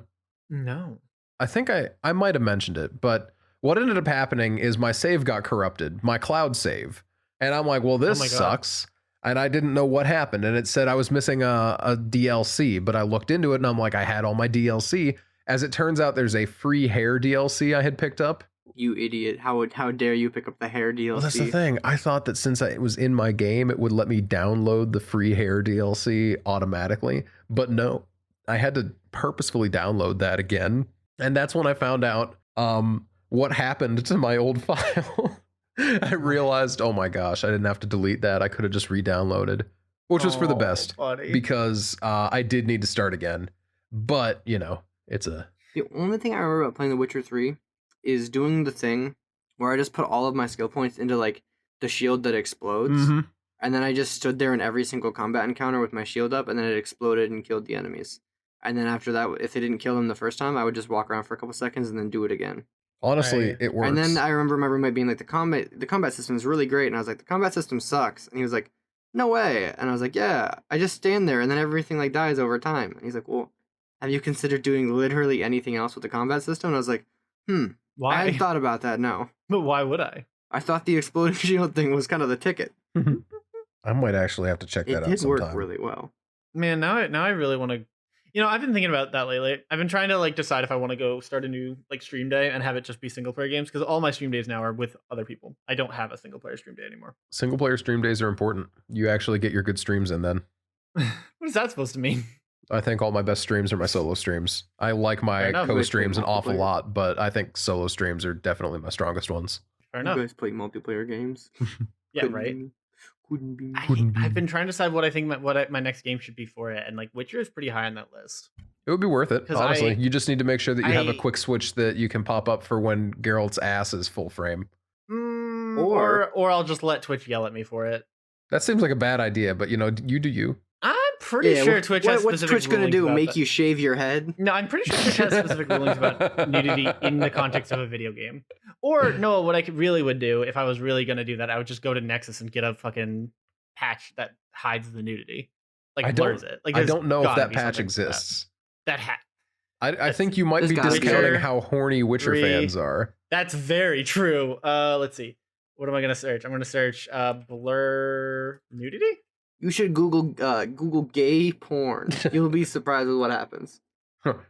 No. I think I might have mentioned it, but what ended up happening is my save got corrupted, my cloud save. And I'm like, well, this sucks. And I didn't know what happened. And it said I was missing a DLC, but I looked into it and I'm like, I had all my DLC. As it turns out, there's a free hair DLC I had picked up. You idiot. How dare you pick up the hair DLC? Well, that's the thing. I thought that since it was in my game, it would let me download the free hair DLC automatically. But no, I had to purposefully download that again. And that's when I found out what happened to my old file. I realized, oh my gosh, I didn't have to delete that. I could have just re-downloaded, which was for the best, buddy. Because I did need to start again. But, you know, the only thing I remember about playing The Witcher 3 is doing the thing where I just put all of my skill points into like the shield that explodes. Mm-hmm. And then I just stood there in every single combat encounter with my shield up, and then it exploded and killed the enemies. And then after that, if it didn't kill them the first time, I would just walk around for a couple seconds and then do it again. Honestly, it works. And then I remember my roommate being like, the combat system is really great. And I was like, the combat system sucks. And he was like, no way. And I was like, yeah, I just stand there and then everything like dies over time. And he's like, well, have you considered doing literally anything else with the combat system? And I was like, why? I hadn't thought about that, no. But why would I? I thought the exploding shield thing was kind of the ticket. I might actually have to check that out sometime. It did work really well. Man, now I really want to. You know, I've been thinking about that lately. I've been trying to like decide if I want to go start a new like stream day and have it just be single player games, because all my stream days now are with other people. I don't have a single player stream day anymore. Single player stream days are important. You actually get your good streams in then. What is that supposed to mean? I think all my best streams are my solo streams. I like my co-streams an awful lot, but I think solo streams are definitely my strongest ones. Fair enough. You guys play multiplayer games? Yeah, right. I've been trying to decide what I think my next game should be for it, and like Witcher is pretty high on that list. It would be worth it, honestly. You just need to make sure that you have a quick switch that you can pop up for when Geralt's ass is full frame. Or I'll just let Twitch yell at me for it. That seems like a bad idea, but you know, you do you. I'm pretty sure Twitch has specific rulings. What's Twitch gonna do? Make you shave your head? No, I'm pretty sure Twitch has specific rulings about nudity in the context of a video game. Or no, what I really would do if I was really gonna do that, I would just go to Nexus and get a fucking patch that hides the nudity, like blurs it. Like I don't know if that patch exists. That hat. I think you might be discounting how horny Witcher fans are. That's very true. Let's see. What am I gonna search? I'm gonna search blur nudity. You should Google gay porn. You'll be surprised with what happens.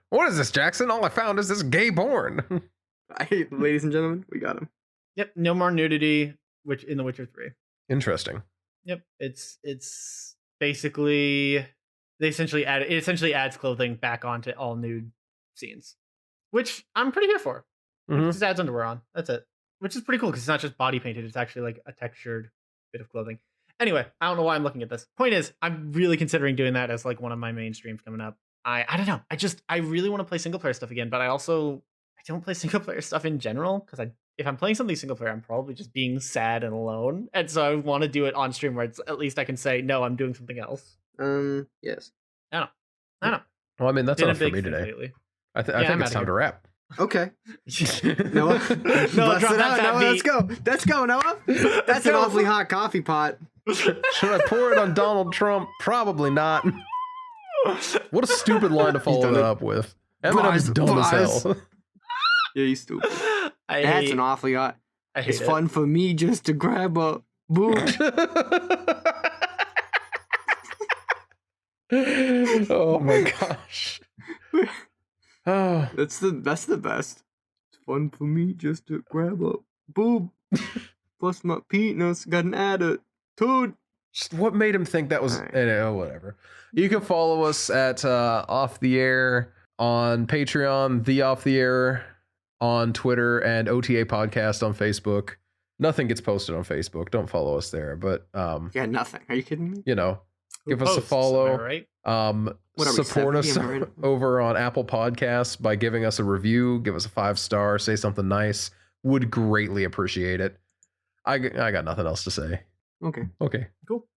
What is this, Jackson? All I found is this gay porn. Ladies and gentlemen, we got him. Yep, no more nudity, which in The Witcher 3. Interesting. Yep, it's basically it essentially adds clothing back onto all nude scenes, which I'm pretty here for. Mm-hmm. It just adds underwear on. That's it, which is pretty cool because it's not just body painted; it's actually like a textured bit of clothing. Anyway, I don't know why I'm looking at this. Point is, I'm really considering doing that as like one of my main streams coming up. I don't know. I really want to play single player stuff again, but I don't play single player stuff in general because if I'm playing something single player, I'm probably just being sad and alone, and so I want to do it on stream where it's at least I can say no, I'm doing something else. Yes. I don't know. Well, I mean that's enough for me today. I think it's time to wrap. Okay. Noah, Noah, bust drop it that out, fat Noah. beat. Let's go. Let's go, Noah. That's an go. awfully hot coffee pot. Should I pour it on Donald Trump? Probably not. What a stupid line to follow done that it. up with. Eminem's dumb as hell. Yeah, you stupid. I That's hate, an awfully hot. I hate It's it. fun for me just to grab a boob. Oh my gosh. Oh. That's the best. It's fun for me just to grab a boob. Plus my penis got an attitude. Just what made him think that was whatever. You can follow us at Off the Air on Patreon, The Off the Air on Twitter, and OTA Podcast on Facebook. Nothing gets posted on Facebook. Don't follow us there. But Yeah, nothing. Are you kidding me? you know, Who give us a posts, follow. am I right? What are we, Support us 70? Am I right? over on Apple Podcasts by giving us a review, give us a 5-star, say something nice. Would greatly appreciate it. I got nothing else to say. Okay. Okay. Cool.